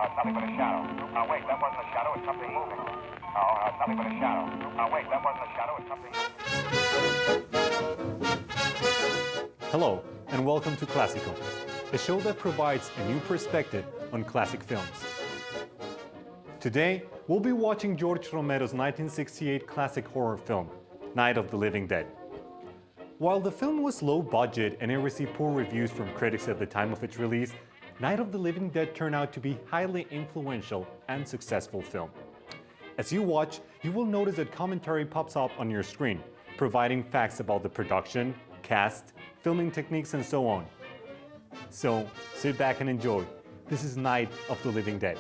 it's nothing but a shadow. Wait, that wasn't a shadow, it's something moving. It's nothing but a shadow. Wait, that wasn't a shadow, it's something moving. Hello, and welcome to CLASICO, a show that provides a new perspective on classic films. Today, we'll be watching George Romero's 1968 classic horror film, Night of the Living Dead. While the film was low budget and it received poor reviews from critics at the time of its release, Night of the Living Dead turned out to be a highly influential and successful film. As you watch, you will notice that commentary pops up on your screen, providing facts about the production, cast, filming techniques, and so on. So, sit back and enjoy. This is Night of the Living Dead.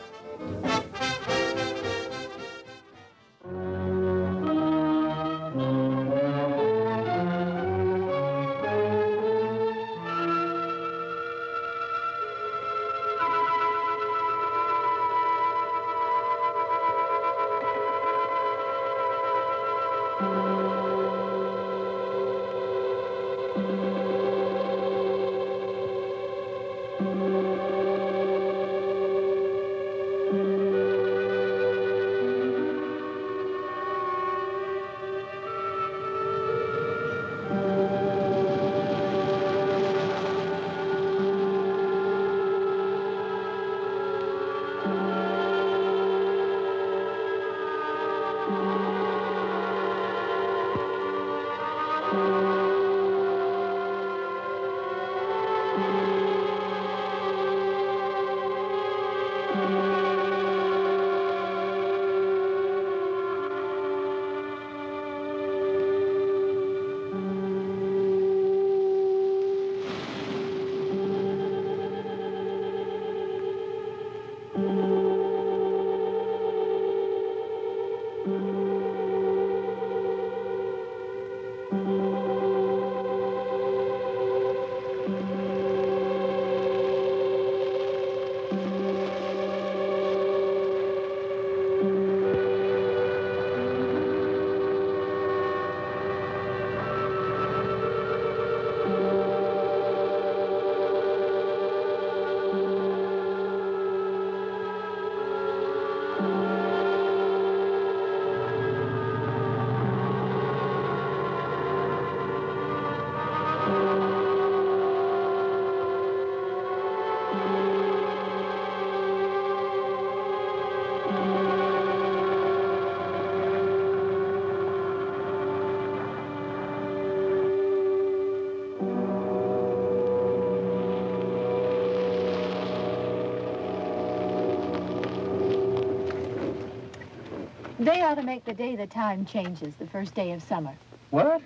They ought to make the day the time changes, the first day of summer. What?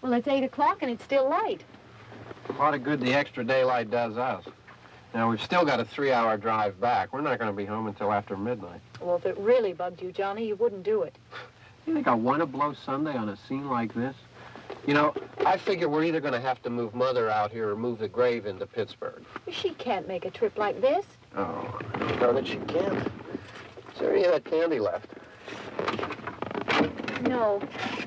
Well, it's 8 o'clock and it's still light. A lot of good the extra daylight does us. Now, we've still got a 3-hour drive back. We're not going to be home until after midnight. Well, if it really bugged you, Johnny, you wouldn't do it. You think I want to blow Sunday on a scene like this? You know, I figure we're either going to have to move Mother out here or move the grave into Pittsburgh. She can't make a trip like this. Oh, I don't know that she can. Is there any of that candy left? No.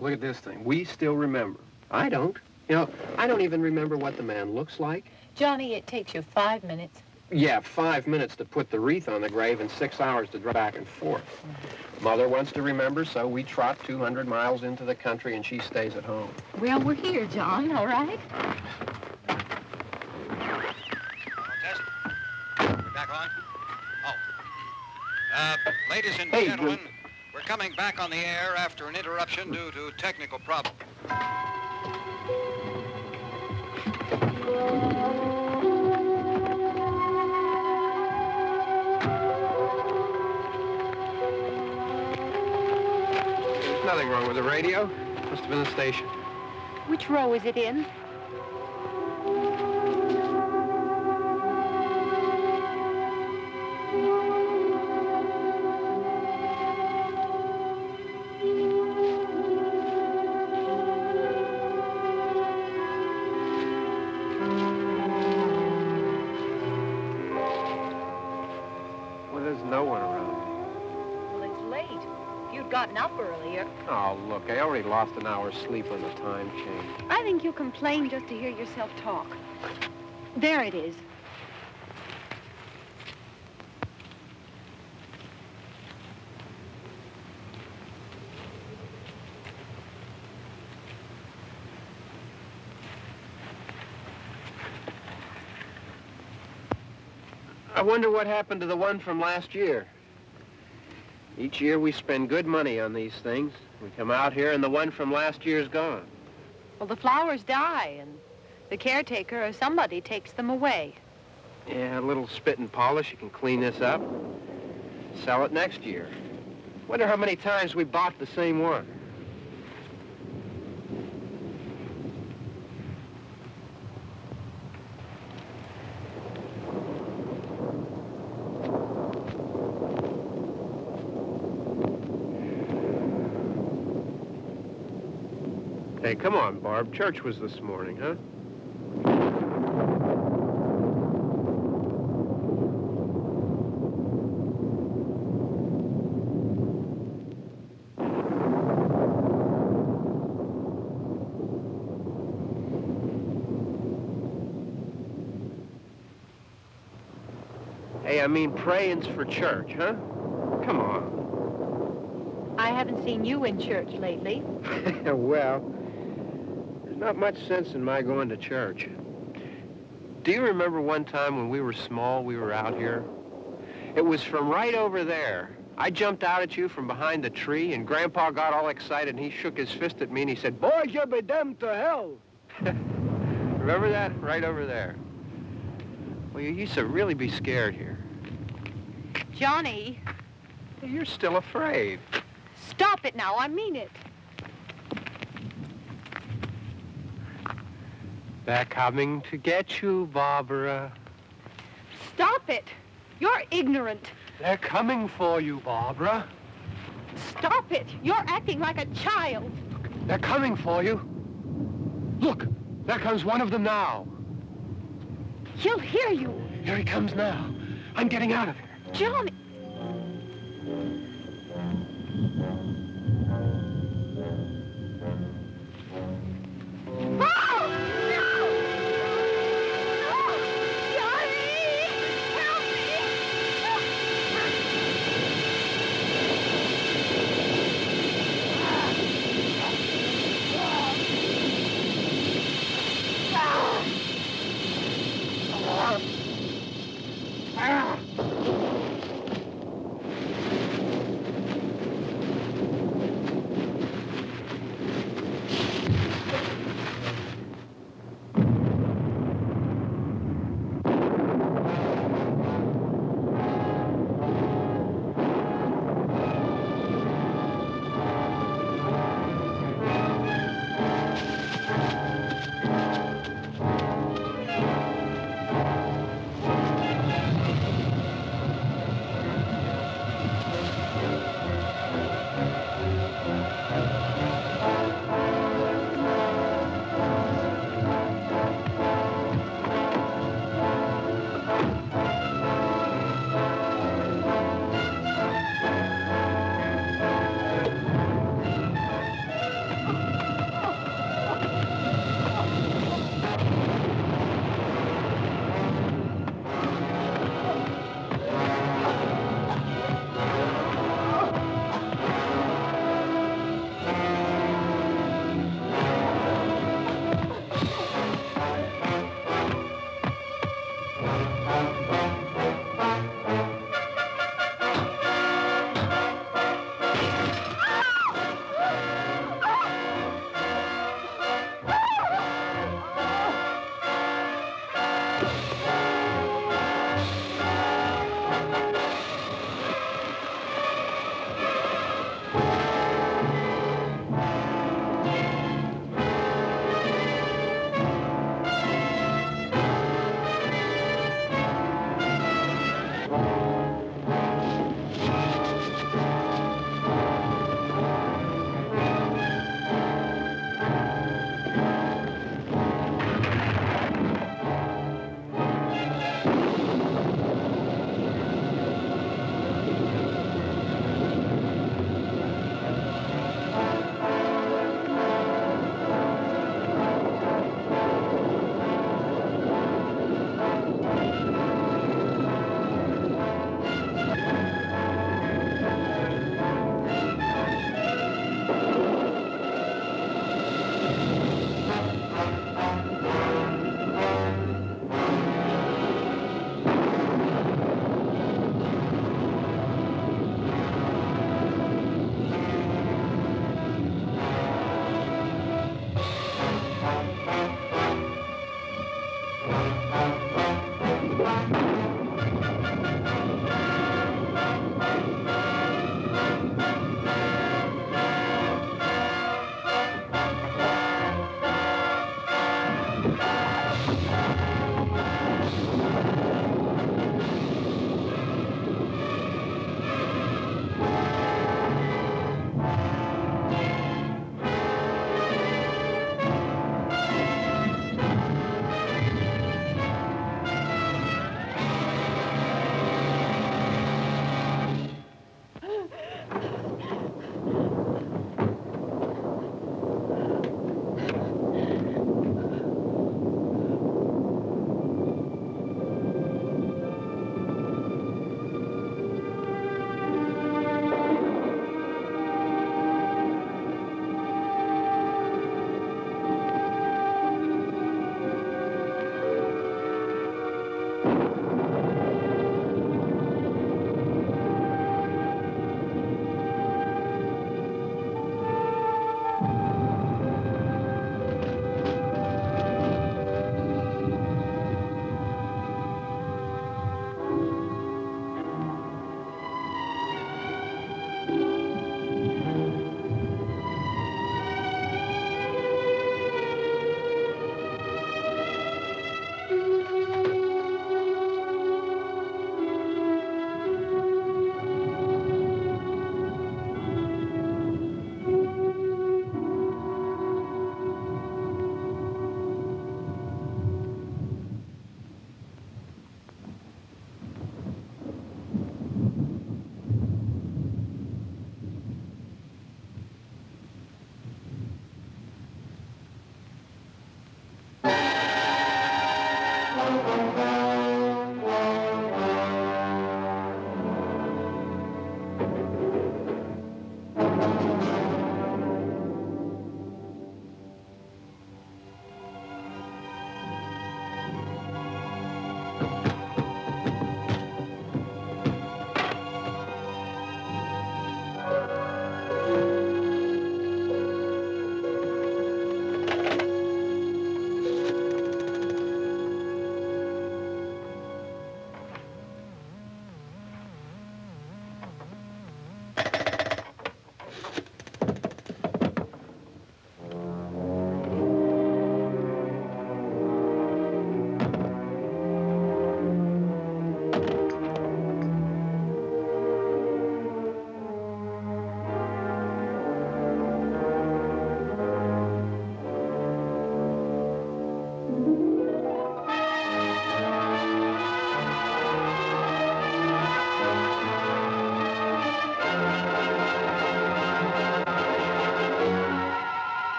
Look at this thing. We still remember. I don't. You know, I don't even remember what the man looks like. Johnny, it takes you 5 minutes. Yeah, 5 minutes to put the wreath on the grave and 6 hours to drive back and forth. Mother wants to remember, so we trot 200 miles into the country and she stays at home. Well, we're here, John, all right? Test. We're back on? Oh. Ladies and gentlemen, we're coming back on the air after an interruption due to technical problem. There's nothing wrong with the radio. Must have been the station. Which row is it in? Gotten up earlier. Oh, look, I already lost an hour's sleep on the time change. I think you'll complain just to hear yourself talk. There it is. I wonder what happened to the one from last year. Each year we spend good money on these things. We come out here and the one from last year's gone. Well, the flowers die, and the caretaker or somebody takes them away. Yeah, a little spit and polish. You can clean this up. Sell it next year. Wonder how many times we bought the same one. Hey, come on, Barb. Church was this morning, huh? Hey, I mean praying's for church, huh? Come on. I haven't seen you in church lately. Well, there's not much sense in my going to church. Do you remember one time when we were small, we were out here? It was from right over there. I jumped out at you from behind the tree, and Grandpa got all excited, and he shook his fist at me, and he said, "Boys, you'll be damned to hell." Remember that? Right over there. Well, you used to really be scared here. Johnny, You're still afraid. stop it now. I mean it. They're coming to get you, Barbara. Stop it. You're ignorant. They're coming for you, Barbara. Stop it. You're acting like a child. They're coming for you. Look, there comes one of them now. He'll hear you. Here he comes now. I'm getting out of here. Johnny. Oh! No! No! Johnny! Help me!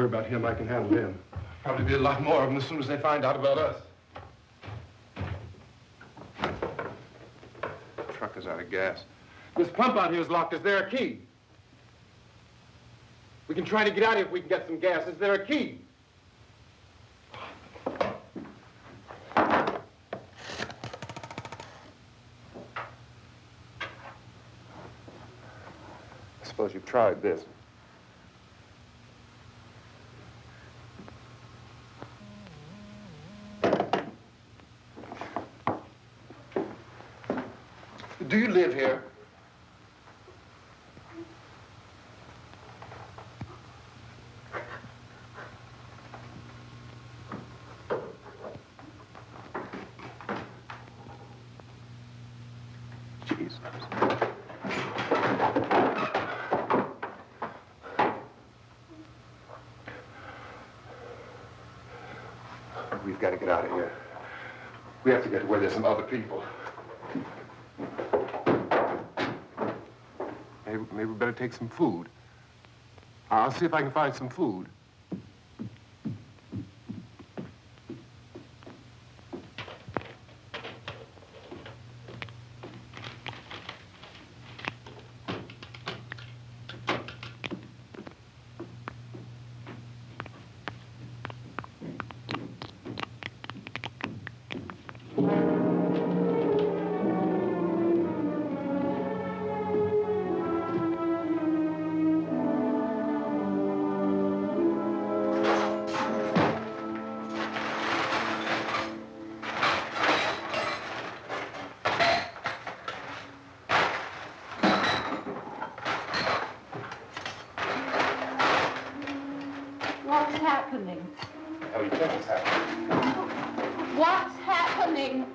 worry about him. I can handle him. Probably be a lot more of them as soon as they find out about us. The truck is out of gas. This pump out here is locked. Is there a key? We can try to get out of here if we can get some gas. Is there a key? I suppose you've tried this. Do you live here? Jesus. We've got to get out of here. We have to get to where there's some other people. Maybe we better take some food. I'll see if I can find some food. What's happening? How do you think it's happening? What's happening?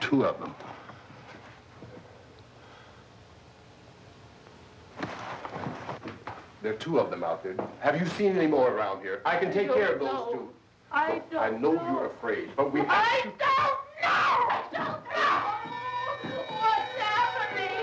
Two of them. There are two of them out there. Have you seen any more around here? I can take care of those two. I don't I know you're afraid, but we have I to... don't know! I don't know! What's happening?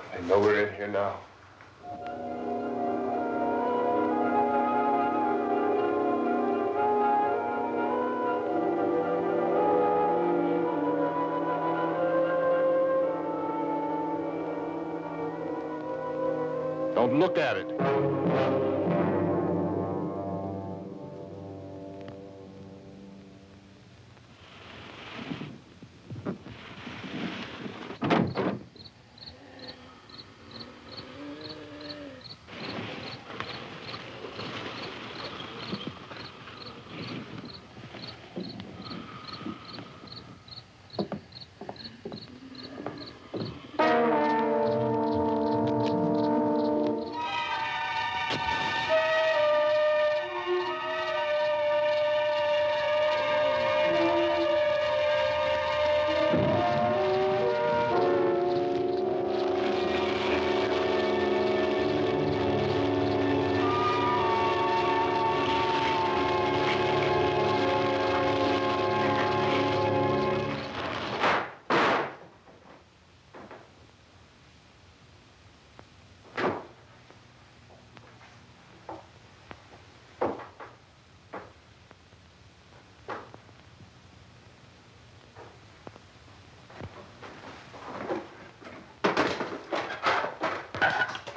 I know we're in here now. Don't look at it.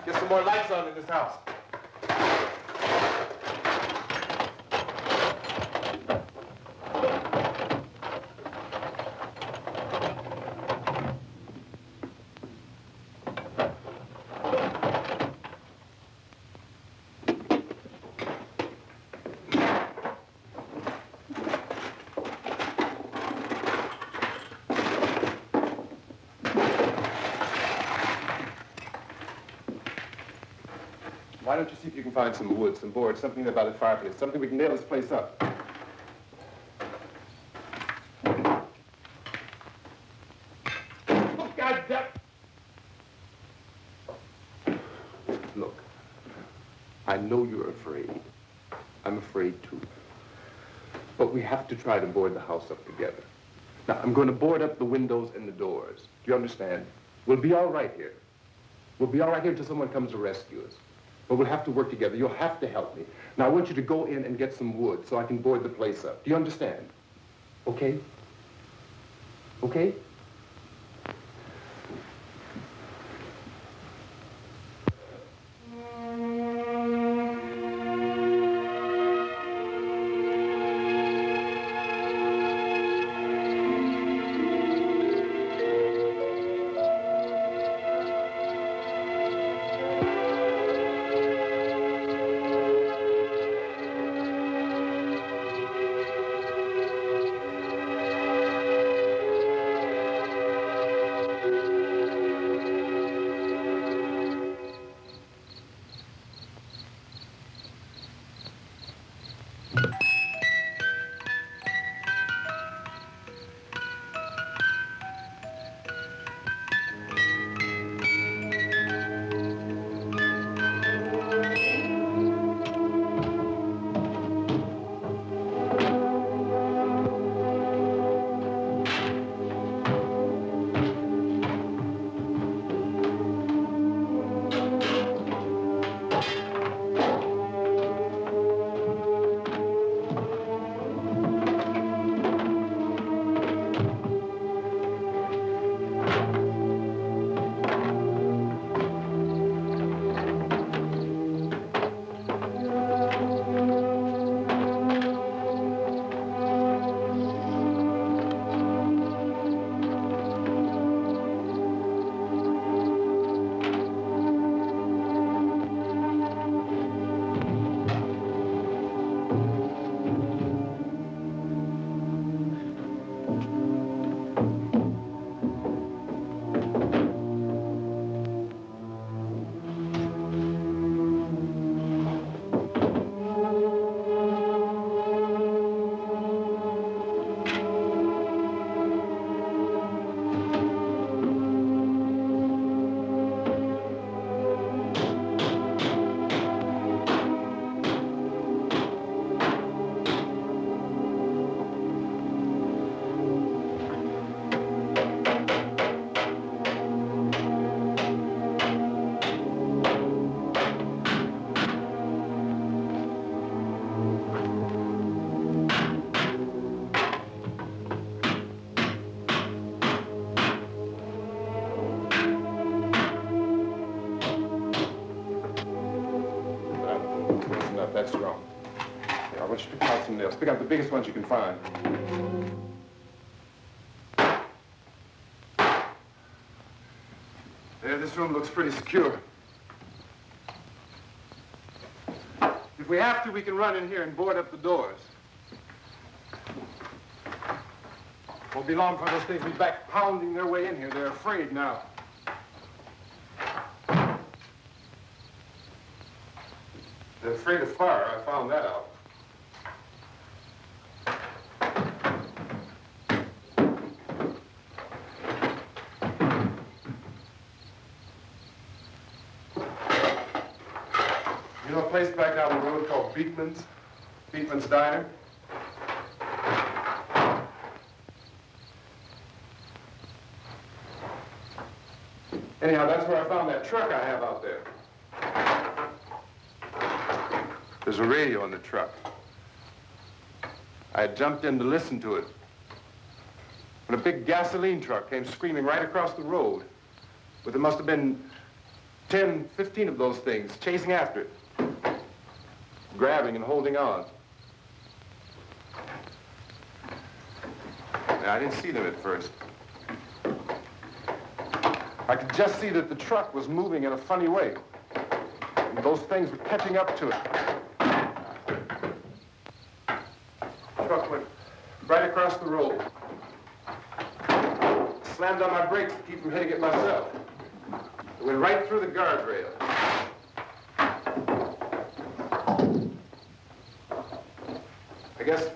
Get some more lights on in this house. Why don't you see if you can find some wood, some board, something about a fireplace, something we can nail this place up. Oh, God damn. Look, I know you're afraid. I'm afraid too. But we have to try to board the house up together. Now, I'm going to board up the windows and the doors. Do you understand? We'll be all right here. We'll be all right here until someone comes to rescue us. But we'll have to work together. You'll have to help me. Now, I want you to go in and get some wood so I can board the place up. Do you understand? Okay? Okay? nails. Pick out the biggest ones you can find. There, this room looks pretty secure. If we have to, we can run in here and board up the doors. Won't be long before those things will be back pounding their way in here. They're afraid now. They're afraid of fire. I found that out. You know a place back down the road called Beekman's? Beekman's Diner? Anyhow, that's where I found that truck I have out there. There's a radio in the truck. I had jumped in to listen to it when a big gasoline truck came screaming right across the road with there must have been 10, 15 of those things chasing after it, grabbing and holding on. Now, I didn't see them at first. I could just see that the truck was moving in a funny way. And those things were catching up to it. The truck went right across the road. Slammed on my brakes to keep from hitting it myself. It went right through the guardrail. I guess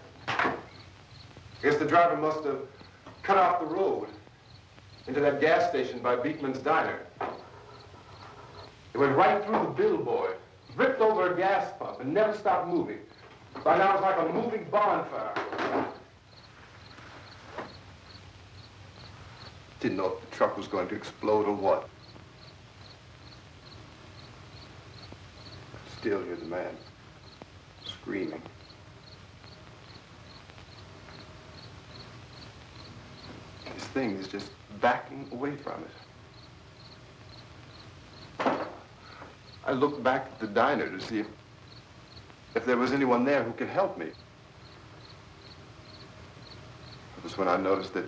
the driver must have cut off the road into that gas station by Beekman's Diner. It went right through the billboard, ripped over a gas pump, and never stopped moving. By now, it's like a moving bonfire. Didn't know if the truck was going to explode or what. Still, here's the man, screaming. This thing is just backing away from it. I looked back at the diner to see if there was anyone there who could help me. It was when I noticed that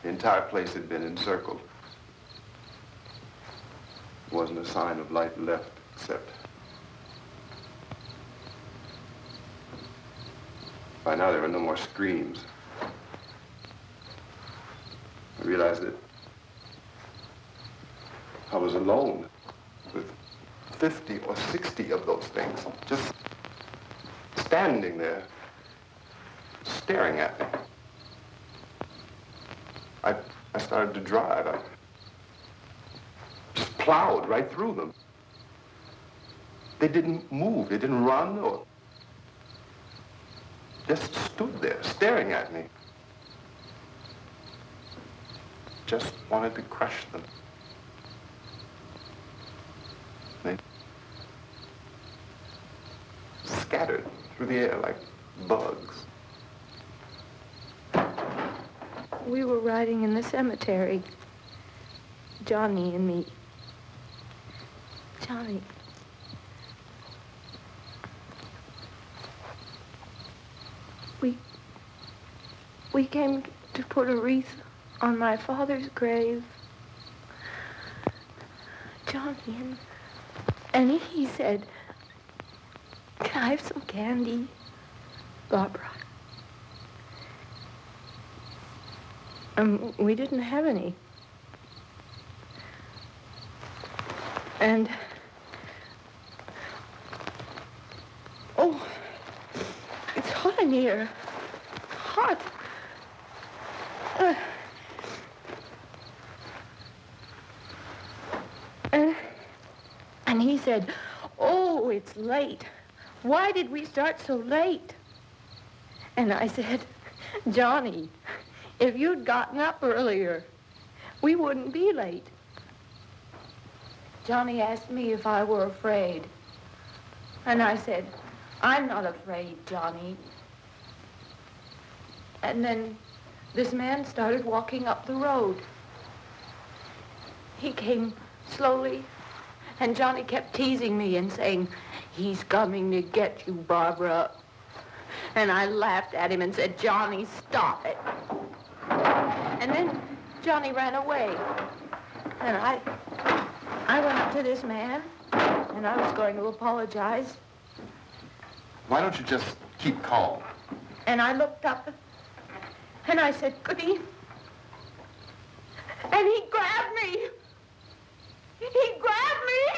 the entire place had been encircled. There wasn't a sign of light left except by now there were no more screams. I realized that I was alone with 50 or 60 of those things, just standing there, staring at me. I started to drive. I just plowed right through them. They didn't move. They didn't run or just stood there, staring at me. Just wanted to crush them. They scattered through the air like bugs. We were riding in the cemetery, Johnny and me. Johnny. We came to put a wreath on my father's grave. Johnny, and he said, "Can I have some candy, Barbara?" We didn't have any. And, oh, it's hot in here. Hot. And he said, "Oh, it's late. Why did we start so late?" And I said, "Johnny, if you'd gotten up earlier, we wouldn't be late." Johnny asked me if I were afraid. And I said, "I'm not afraid, Johnny." And then this man started walking up the road. He came slowly, and Johnny kept teasing me and saying, "He's coming to get you, Barbara." And I laughed at him and said, Johnny, stop it. And then Johnny ran away. And I went up to this man, and I was going to apologize. Why don't you just keep calm? And I looked up, and I said, Goody. And he grabbed me. He grabbed me,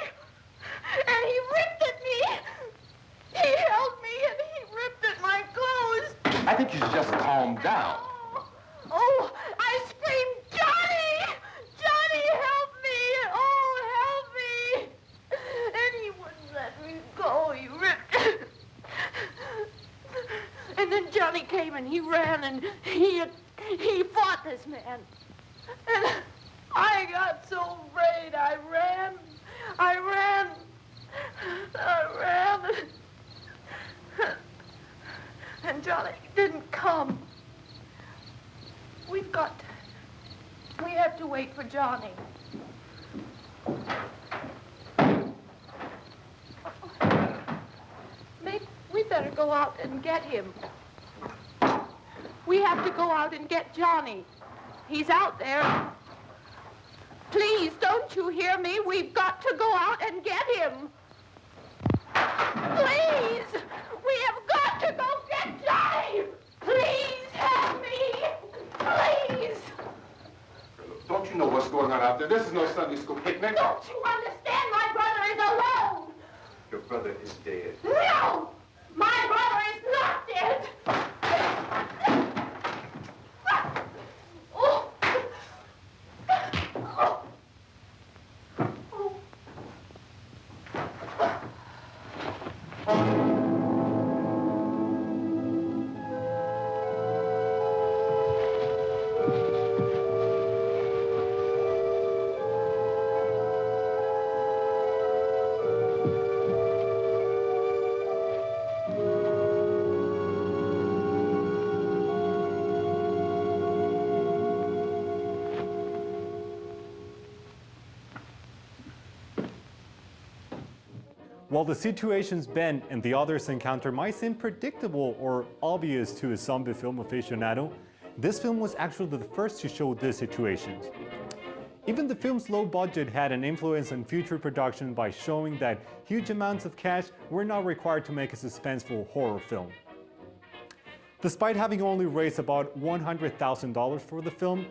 and he ripped at me. He held me, and he ripped at my clothes. I think you should just calm down. Oh, I screamed, Johnny! Johnny, help me! Oh, help me! And he wouldn't let me go. He ripped. And then Johnny came and he ran and he fought this man. And I got so afraid. I ran. And Johnny didn't come. We have to wait for Johnny. Maybe we better go out and get him. We have to go out and get Johnny. He's out there. Please, don't you hear me? We've got to go out and get him. Please! We have got to go get Johnny! Please help me! Please! Don't you know what's going on out there? This is no Sunday school picnic. Don't you understand? My brother is alone! Your brother is dead. No! My brother is not dead! Oh. Oh. While the situations Ben and the others encounter might seem predictable or obvious to a zombie film aficionado, this film was actually the first to show these situations. Even the film's low budget had an influence on future production by showing that huge amounts of cash were not required to make a suspenseful horror film. Despite having only raised about $100,000 for the film,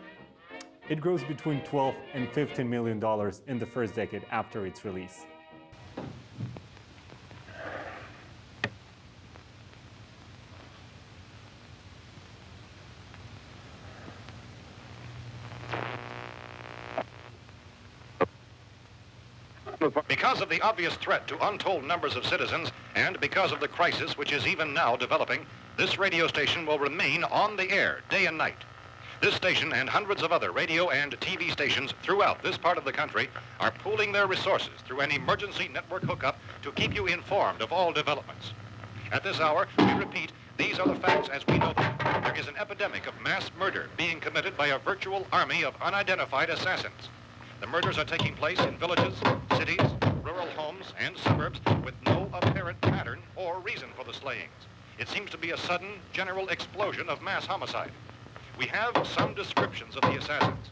it grossed between $12 and $15 million in the first decade after its release. Because of the obvious threat to untold numbers of citizens, and because of the crisis which is even now developing, this radio station will remain on the air day and night. This station and hundreds of other radio and TV stations throughout this part of the country are pooling their resources through an emergency network hookup to keep you informed of all developments. At this hour, we repeat, these are the facts as we know them. There is an epidemic of mass murder being committed by a virtual army of unidentified assassins. The murders are taking place in villages, cities, rural homes, and suburbs with no apparent pattern or reason for the slayings. It seems to be a sudden, general explosion of mass homicide. We have some descriptions of the assassins.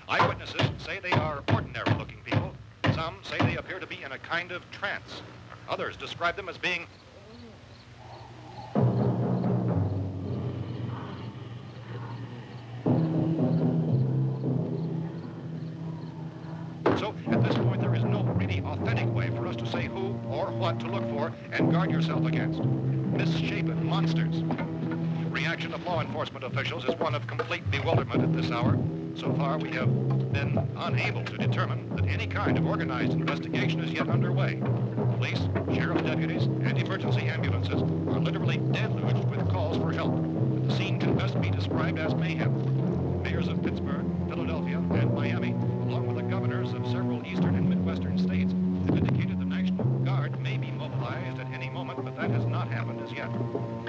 Eyewitnesses say they are ordinary-looking people. Some say they appear to be in a kind of trance. Others describe them as being So, at this point, there is no really authentic way for us to say who or what to look for and guard yourself against. Misshapen monsters. Reaction of law enforcement officials is one of complete bewilderment at this hour. So far, we have been unable to determine that any kind of organized investigation is yet underway. Police, sheriff's deputies, and emergency ambulances are literally deluged with calls for help. The scene can best be described as mayhem. Mayors of Pittsburgh, Philadelphia, and Miami, along with the governors of several eastern and midwestern states, have indicated the National Guard may be mobilized at any moment, but that has not happened as yet.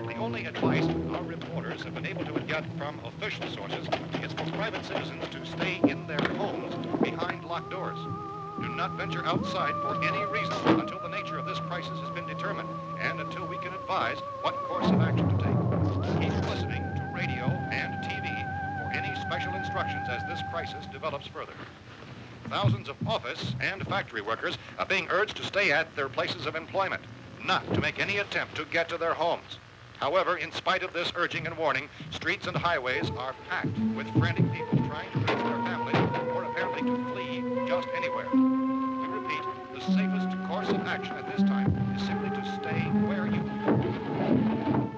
The only advice our reporters have been able to get from official sources is for private citizens to stay in their homes behind locked doors. Do not venture outside for any reason until the nature of this crisis has been determined and until we can advise what course of action to take. crisis develops further. Thousands of office and factory workers are being urged to stay at their places of employment, not to make any attempt to get to their homes. However, in spite of this urging and warning, streets and highways are packed with frantic people trying to reach their families or apparently to flee just anywhere. We repeat, the safest course of action at this time is simply to stay where you are.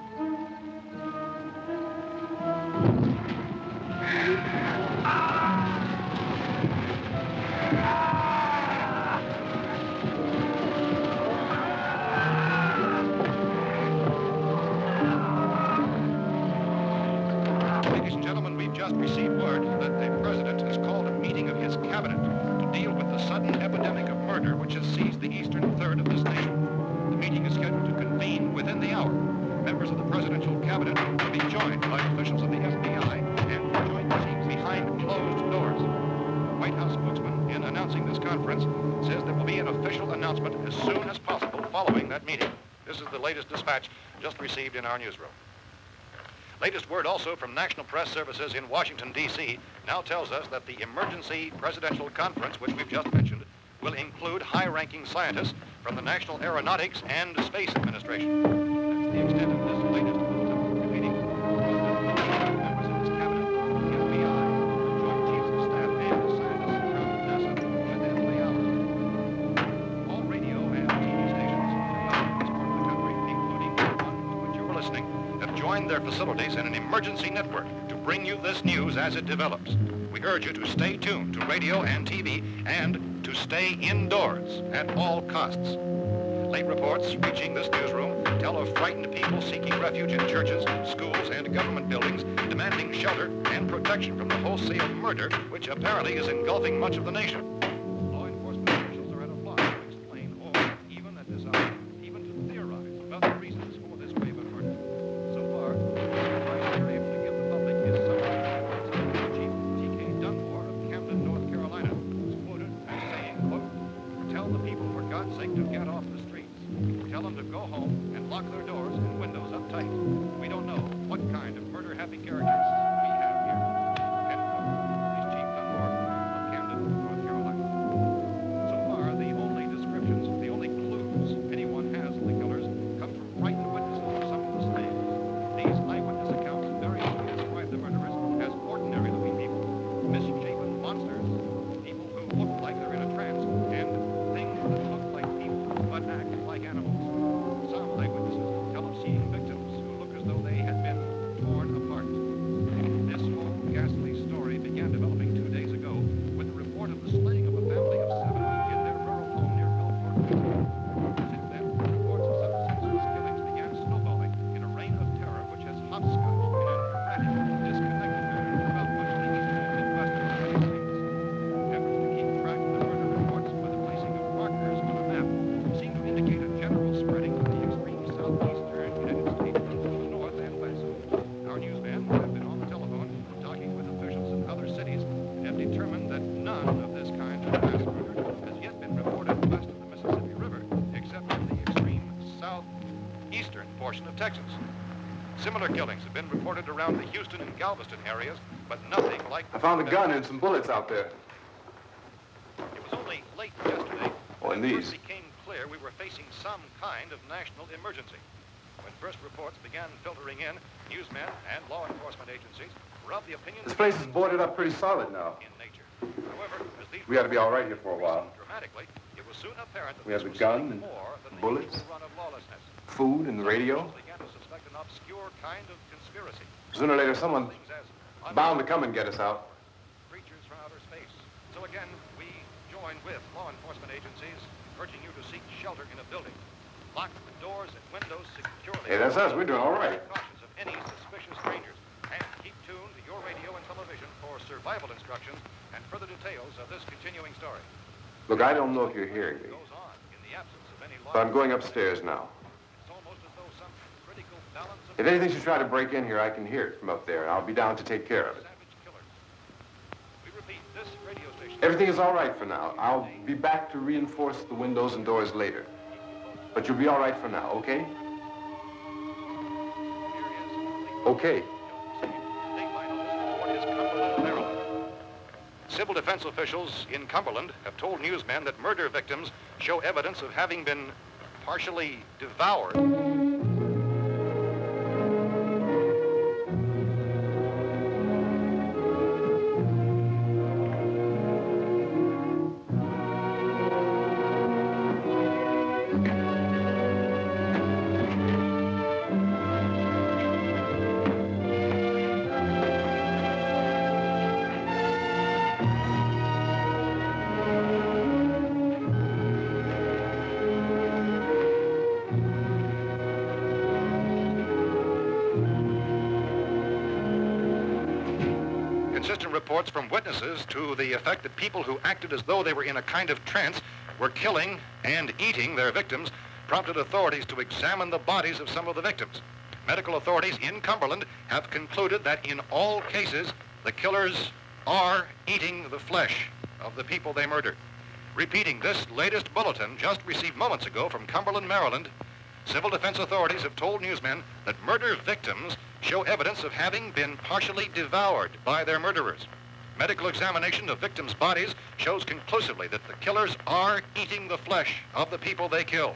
Ladies and gentlemen, we've just received word that the President has called a meeting of his cabinet to deal with the sudden epidemic of murder which has seized the eastern third of this nation. The meeting is scheduled to convene within the hour. Members of the presidential cabinet will be joined by officials of the FBI and joint meetings behind closed doors. The White House spokesman, in announcing this conference, says there will be an official announcement as soon as possible following that meeting. This is the latest dispatch just received in our newsroom. Latest word also from National Press Services in Washington, D.C. now tells us that the emergency presidential conference, which we've just mentioned, will include high-ranking scientists from the National Aeronautics and Space Administration. That's the extent of this latest meeting. Members of his cabinet, the FBI, Joint Chiefs of Staff, and scientists from NASA within the hour. All radio and TV stations throughout this part of the country, including the one to which you're listening, have joined their facilities in an emergency network to bring you this news as it develops. We urge you to stay tuned to radio and TV and to stay indoors at all costs. Late reports reaching this newsroom tell of frightened people seeking refuge in churches, schools, and government buildings, demanding shelter and protection from the wholesale murder which apparently is engulfing much of the nation. Law enforcement officials are at a loss to explain or even at this hour, even to theorize about the reasons for this wave of murder. So far, the advice they're able to give the public is something Chief T.K. Dunmore of Camden, North Carolina, is quoted as saying, quote, "Tell the people, for God's sake, to get off the streets. Tell them to go home and lock their doors and windows up tight. We don't know what kind of murder-happy characters we have here." End quote. This Chief Dunmore of Camden, North Carolina. So far, the only descriptions, the only clues anyone has of the killers come from frightened witnesses of some of the slaves. These eyewitness accounts variously describe the murderers as ordinary-looking people, misshapen monsters, people who look like they're in a trance, and things that look like people but act like animals. Some eyewitnesses tell of seeing victims who look as though they had been torn apart. This whole ghastly story began developing 2 days ago with the report of the slaying of a family of 7 in their rural home near Gulfport, Virginia. Since then, reports of such senseless killings began snowballing in a reign of terror which has hopscotched in an erratic, disconnected manner throughout much of the eastern and midwestern United States. Efforts to keep track of the murder reports by the placing of markers on a map seem to indicate a general spreading of the extreme southeastern United States to the north and west. Our newsmen have been on the telephone talking with officials in other cities and have determined that none of this kind of mass murder has yet been reported west of the Mississippi River, except in the extreme southeastern portion of Texas. Similar killings have been reported around the Houston and Galveston areas, but nothing like I found a gun and some bullets out there. It was only late yesterday Oh, and when it these. first became clear we were facing some kind of national emergency. When first reports began filtering in, newsmen and law enforcement agencies were of the opinion This place is boarded up pretty solid now. in nature. However, as these We ought to be all right here for a while. dramatically, it was soon apparent that We have this the was gun something and more than the bullets. usual run of lawlessness. Food and the radio. Some began to suspect an obscure kind of conspiracy. Sooner or later, someone's Things as bound to come and get us out. creatures from outer space. So again, we join with law enforcement agencies, urging you to seek shelter in a building. Lock the doors and windows securely. Hey, that's us. We're doing all right. Cautious of any suspicious strangers. And keep tuned to your radio and television for survival instructions and further details of this continuing story. Look, I don't know if you're hearing me, It goes on in the absence of any law. but I'm going upstairs now. It's almost as though some critical balance of If anything should try to break in here, I can hear it from up there, and I'll be down to take care of it. savage killers. We repeat, this radio station. Everything is all right for now. I'll be back to reinforce the windows and doors later. But you'll be all right for now, okay? Okay. Dateline on this report is Cumberland, Maryland. civil defense officials in Cumberland have told newsmen that murder victims show evidence of having been partially devoured. Consistent reports from witnesses to the effect that people who acted as though they were in a kind of trance were killing and eating their victims prompted authorities to examine the bodies of some of the victims. Medical authorities in Cumberland have concluded that in all cases, the killers are eating the flesh of the people they murdered. Repeating this latest bulletin just received moments ago from Cumberland, Maryland, civil defense authorities have told newsmen that murder victims show evidence of having been partially devoured by their murderers. Medical examination of victims' bodies shows conclusively that the killers are eating the flesh of the people they kill.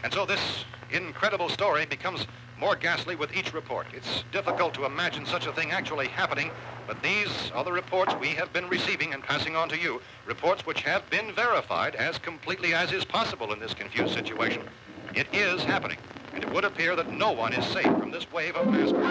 And so this incredible story becomes more ghastly with each report. It's difficult to imagine such a thing actually happening, but these are the reports we have been receiving and passing on to you, reports which have been verified as completely as is possible in this confused situation. It is happening, and it would appear that no one is safe from this wave of mass murder.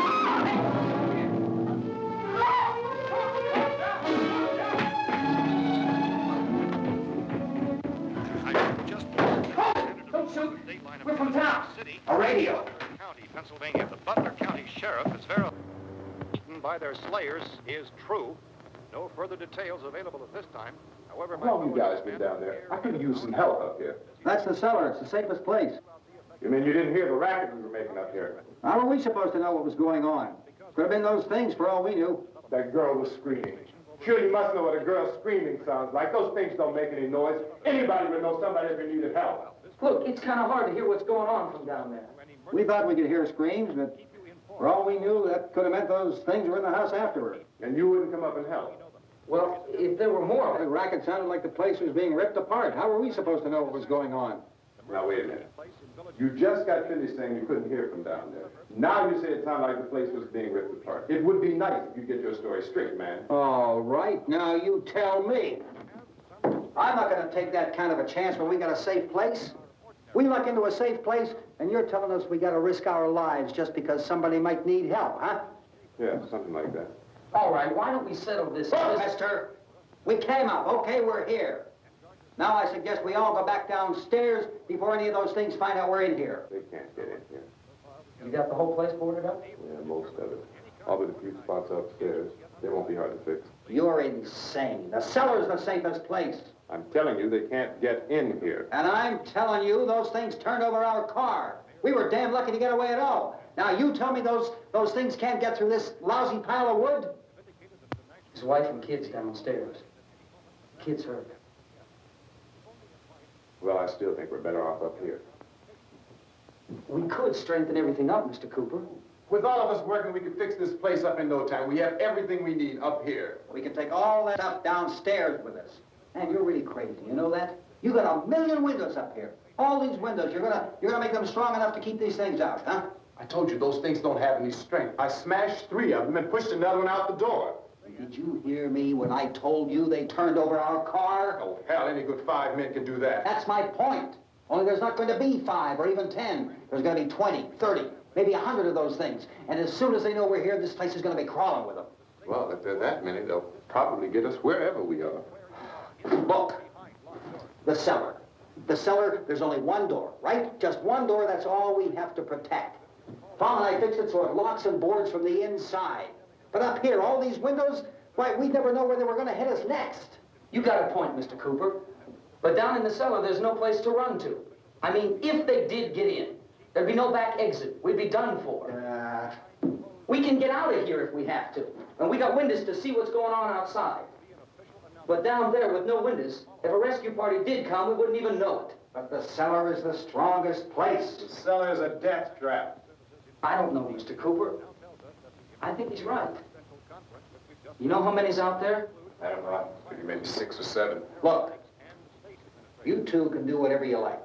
Don't shoot! We're from town. A radio. County, Pennsylvania. The Butler County Sheriff is verified by their slayers is true. No further details available at this time. However, How long you guys been down there? I could use some help up here. That's the cellar. It's the safest place. You mean you didn't hear the racket we were making up here? How were we supposed to know what was going on? Could have been those things for all we knew. That girl was screaming. Sure, you must know what a girl screaming sounds like. Those things don't make any noise. Anybody would know somebody ever needed help. Look, it's kind of hard to hear what's going on from down there. We thought we could hear screams, but for all we knew, that could have meant those things were in the house afterward. And you wouldn't come up and help? Well, if there were more... The racket sounded like the place was being ripped apart. How were we supposed to know what was going on? Now, wait a minute. You just got finished saying you couldn't hear from down there. Now you say it sounded like the place was being ripped apart. It would be nice if you get your story straight, man. All right, now you tell me. I'm not going to take that kind of a chance when we got a safe place. We luck into a safe place, and you're telling us we got to risk our lives just because somebody might need help, huh? Yeah, something like that. All right, why don't we settle this? Look, mister, we came up. Okay, we're here. Now I suggest we all go back downstairs before any of those things find out we're in here. They can't get in here. You got the whole place boarded up? Yeah, most of it. All but a few spots upstairs. They won't be hard to fix. You're insane. The cellar's the safest place. I'm telling you, they can't get in here. And I'm telling you, those things turned over our car. We were damn lucky to get away at all. Now you tell me those things can't get through this lousy pile of wood? His wife and kids downstairs. Kids hurt. Well, I still think we're better off up here. We could strengthen everything up, Mr. Cooper. With all of us working, we could fix this place up in no time. We have everything we need up here. We can take all that stuff downstairs with us. Man, you're really crazy, you know that? You got a million windows up here. All these windows, you're gonna make them strong enough to keep these things out, huh? I told you those things don't have any strength. I smashed 3 of them and pushed another one out the door. Did you hear me when I told you they turned over our car? Oh, hell, any good 5 men can do that. That's my point. Only there's not going to be 5 or even 10. There's going to be 20, 30, maybe 100 of those things. And as soon as they know we're here, this place is going to be crawling with them. Well, if there are that many, they'll probably get us wherever we are. Look, the cellar. The cellar, there's only one door, right? Just one door, that's all we have to protect. Tom and I fixed it so it locks and boards from the inside. But up here, all these windows, why, we'd never know where they were going to hit us next. You got a point, Mr. Cooper. But down in the cellar, there's no place to run to. I mean, if they did get in, there'd be no back exit. We'd be done for. We can get out of here if we have to. And we got windows to see what's going on outside. But down there with no windows, if a rescue party did come, we wouldn't even know it. But the cellar is the strongest place. The cellar is a death trap. I don't know, Mr. Cooper. I think he's right. You know how many's out there? I don't know. Maybe 6 or 7. Look, you two can do whatever you like.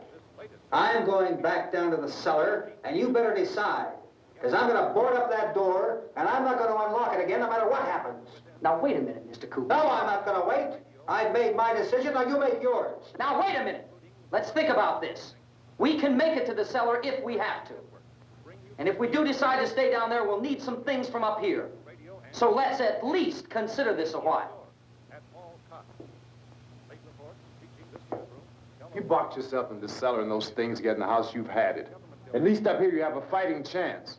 I'm going back down to the cellar, and you better decide. Because I'm going to board up that door, and I'm not going to unlock it again no matter what happens. Now, wait a minute, Mr. Cooper. No, I'm not going to wait. I've made my decision, now you make yours. Now, wait a minute. Let's think about this. We can make it to the cellar if we have to. And if we do decide to stay down there, we'll need some things from up here. So let's at least consider this a while. You boxed yourself in the cellar and those things get in the house, you've had it. At least up here you have a fighting chance.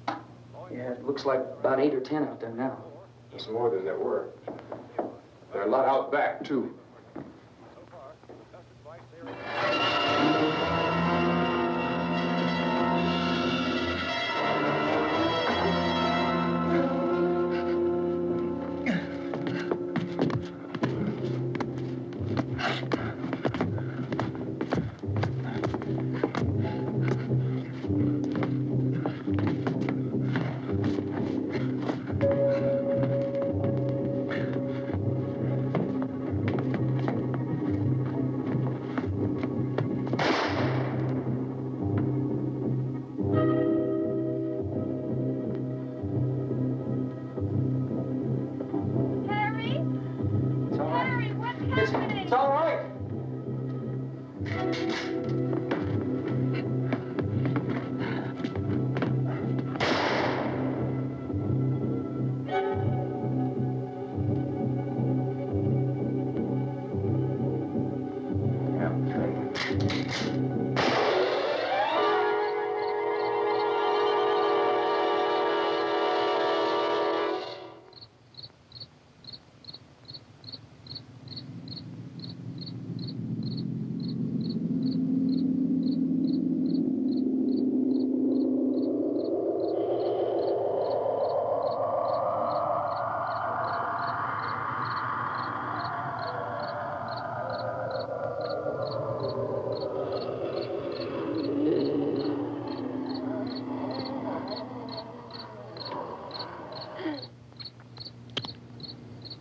Yeah, it looks like about 8 or 10 out there now. There's more than there were. There are a lot out back, too. It's all right.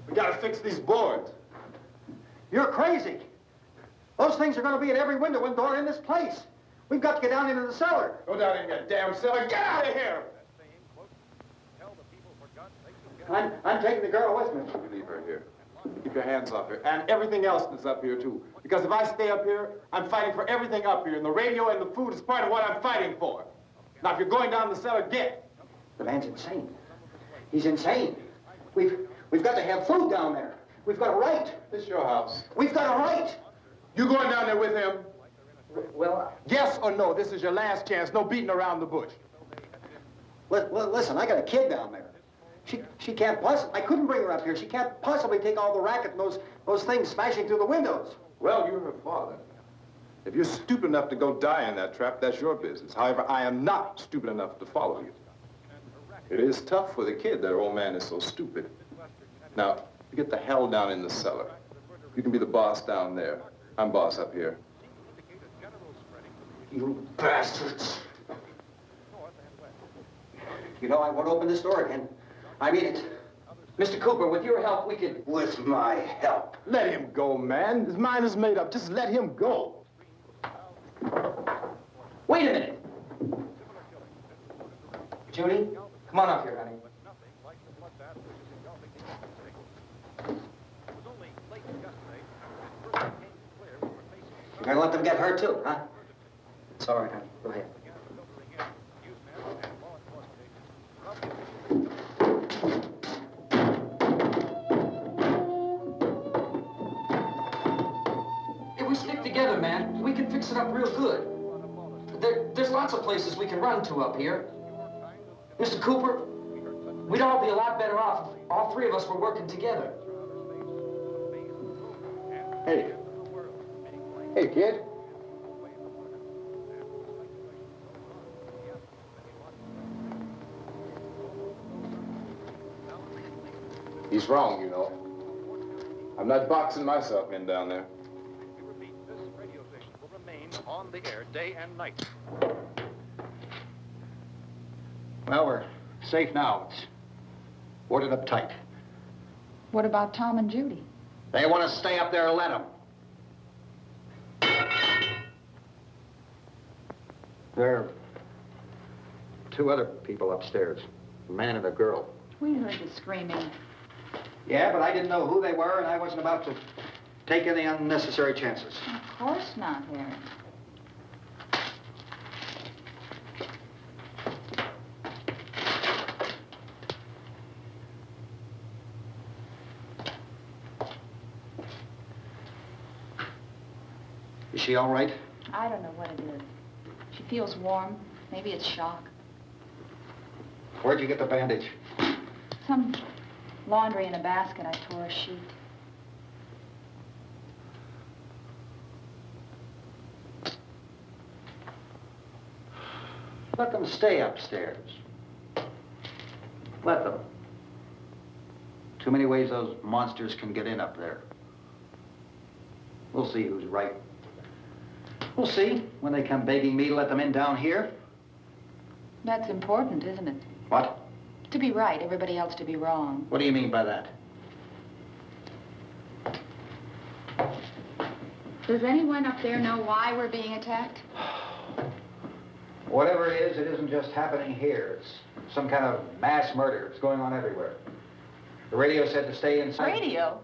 We gotta fix these boards. You're crazy. Those things are going to be in every window and door in this place. We've got to get down into the cellar. Go down in that damn cellar. Get out of here! I'm taking the girl with me. You leave her here. Keep your hands off her. And everything else that's up here, too. Because if I stay up here, I'm fighting for everything up here. And the radio and the food is part of what I'm fighting for. Now, if you're going down the cellar, get. The man's insane. He's insane. We've got to have food down there. We've got a right. This is your house. We've got a right. You going down there with him? Well, Yes or no? This is your last chance. No beating around the bush. Listen, I got a kid down there. She can't possibly, I couldn't bring her up here. She can't possibly take all the racket and those things smashing through the windows. Well, you're her father. If you're stupid enough to go die in that trap, that's your business. However, I am not stupid enough to follow you. It is tough for the kid that her old man is so stupid. Now, you get the hell down in the cellar. You can be the boss down there. I'm boss up here. You bastards. You know, I won't open this door again. I mean it. Mr. Cooper, with your help, we could... With my help. Let him go, man. His mind is made up. Just let him go. Wait a minute. Judy, come on up here, honey. You're gonna let them get hurt too, huh? It's all right, honey. Go ahead. If we stick together, man, we can fix it up real good. There's lots of places we can run to up here. Mr. Cooper, we'd all be a lot better off if all three of us were working together. Hey. Hey, kid. He's wrong, you know. I'm not boxing myself in down there. We repeat, this radio station will remain on the air day and night. Well, we're safe now. Boarded up tight. What about Tom and Judy? They want to stay up there, let them. There are two other people upstairs, a man and a girl. We heard the screaming. Yeah, but I didn't know who they were, and I wasn't about to take any unnecessary chances. Of course not, Harry. Is she all right? I don't know what it is. She feels warm. Maybe it's shock. Where'd you get the bandage? Some laundry in a basket. I tore a sheet. Let them stay upstairs. Let them. Too many ways those monsters can get in up there. We'll see who's right. We'll see when they come begging me to let them in down here. That's important, isn't it? What? To be right, everybody else to be wrong. What do you mean by that? Does anyone up there know why we're being attacked? Whatever it isn't just happening here. It's some kind of mass murder. It's going on everywhere. The radio said to stay inside. Radio?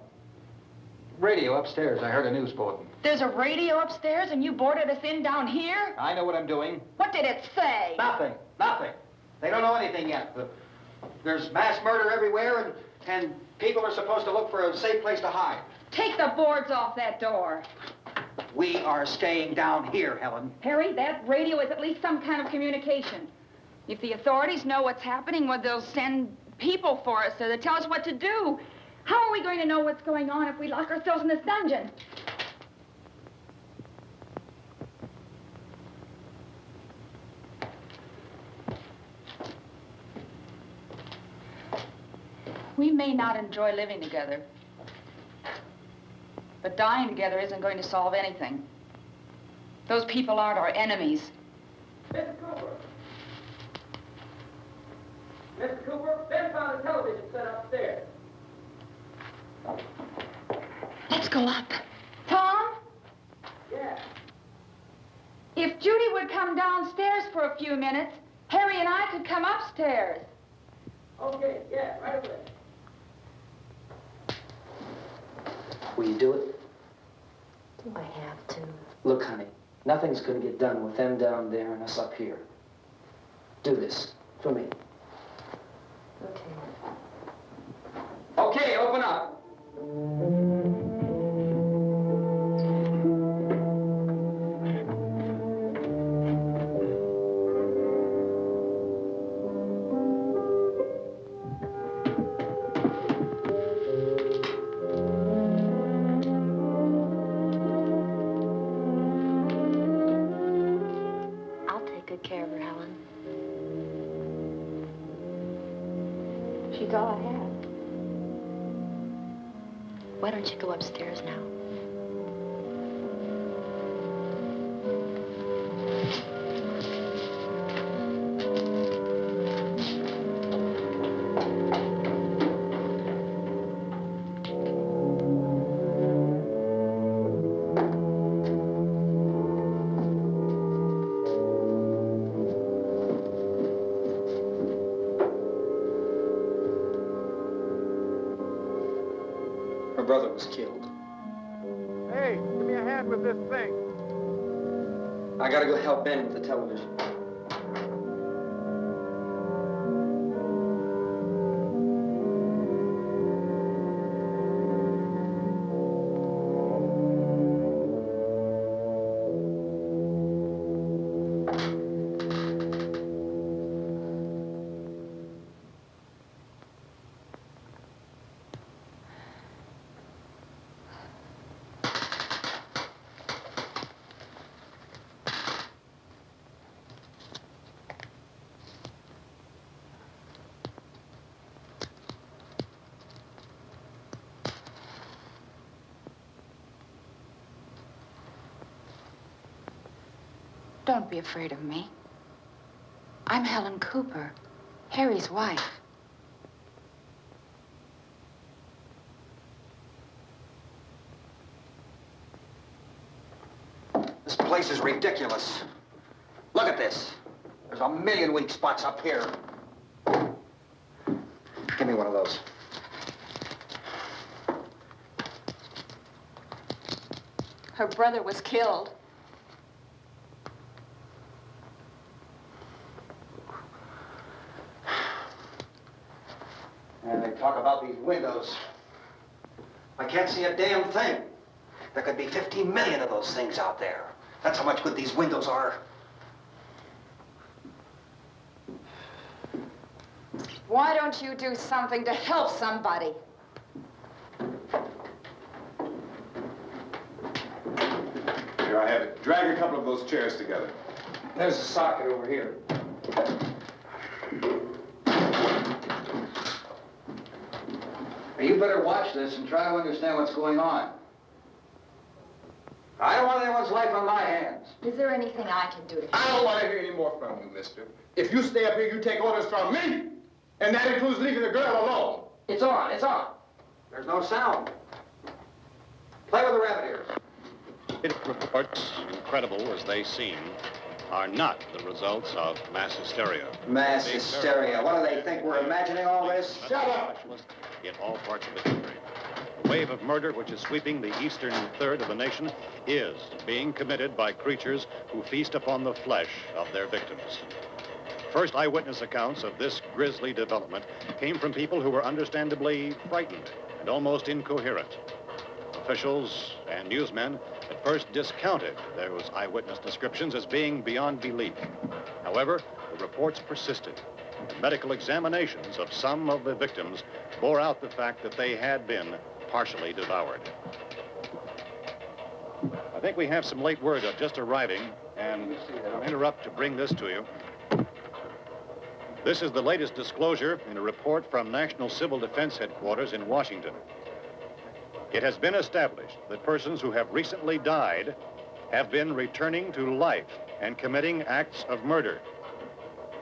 Radio upstairs. I heard a news bulletin. There's a radio upstairs and you boarded us in down here? I know what I'm doing. What did it say? Nothing. Nothing. They don't know anything yet. There's mass murder everywhere, and people are supposed to look for a safe place to hide. Take the boards off that door. We are staying down here, Helen. Harry, that radio is at least some kind of communication. If the authorities know what's happening, well, they'll send people for us so they tell us what to do. How are we going to know what's going on if we lock ourselves in this dungeon? We may not enjoy living together, but dying together isn't going to solve anything. Those people aren't our enemies. Mr. Cooper! Mr. Cooper, Ben found a television set upstairs. Let's go up. Tom? Yeah. If Judy would come downstairs for a few minutes, Harry and I could come upstairs. Okay, yeah, right away. Will you do it? Do I have to? Look, honey, nothing's going to get done with them down there and us up here. Do this for me. Okay. Okay, open up. I'll take good care of her, Helen. She's all I have. Why don't you go upstairs now? Her brother was killed. Hey, give me a hand with this thing. I gotta go help Ben with the television. Don't be afraid of me. I'm Helen Cooper, Harry's wife. This is ridiculous. Look at this. There's a million weak spots up here. Give me one of those. Her brother was killed. And they talk about these windows. I can't see a damn thing. There could be 15 million of those things out there. That's how much good these windows are. Why don't you do something to help somebody? Here, I have it. Drag a couple of those chairs together. There's a socket over here. You better watch this and try to understand what's going on. I don't want anyone's life on my hands. Is there anything I can do to I don't want to hear any more from you, mister. If you stay up here, you take orders from me. And that includes leaving the girl alone. It's on, it's on. There's no sound. Play with the rabbit ears. Reports, incredible as they seem, are not the results of mass hysteria. Mass hysteria. What do they think? We're imagining all this? Shut up! In all parts of the country. The wave of murder which is sweeping the eastern third of the nation is being committed by creatures who feast upon the flesh of their victims. First eyewitness accounts of this grisly development came from people who were understandably frightened and almost incoherent. Officials and newsmen at first discounted those eyewitness descriptions as being beyond belief. However, the reports persisted. Medical examinations of some of the victims bore out the fact that they had been partially devoured. I think we have some late word just arriving, and I'll interrupt to bring this to you. This is the latest disclosure in a report from National Civil Defense Headquarters in Washington. It has been established that persons who have recently died have been returning to life and committing acts of murder.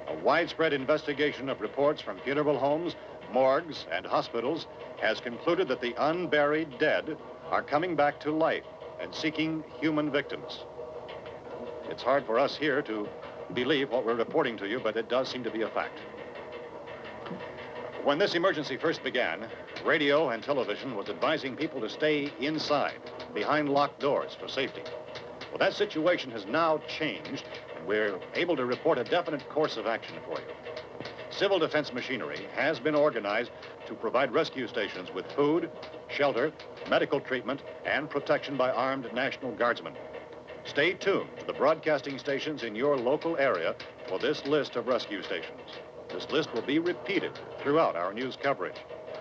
A widespread investigation of reports from funeral homes, morgues, and hospitals has concluded that the unburied dead are coming back to life and seeking human victims. It's hard for us here to believe what we're reporting to you, but it does seem to be a fact. When this emergency first began, radio and television was advising people to stay inside, behind locked doors for safety. Well, that situation has now changed, and we're able to report a definite course of action for you. Civil defense machinery has been organized to provide rescue stations with food, shelter, medical treatment, and protection by armed National Guardsmen. Stay tuned to the broadcasting stations in your local area for this list of rescue stations. This list will be repeated throughout our news coverage.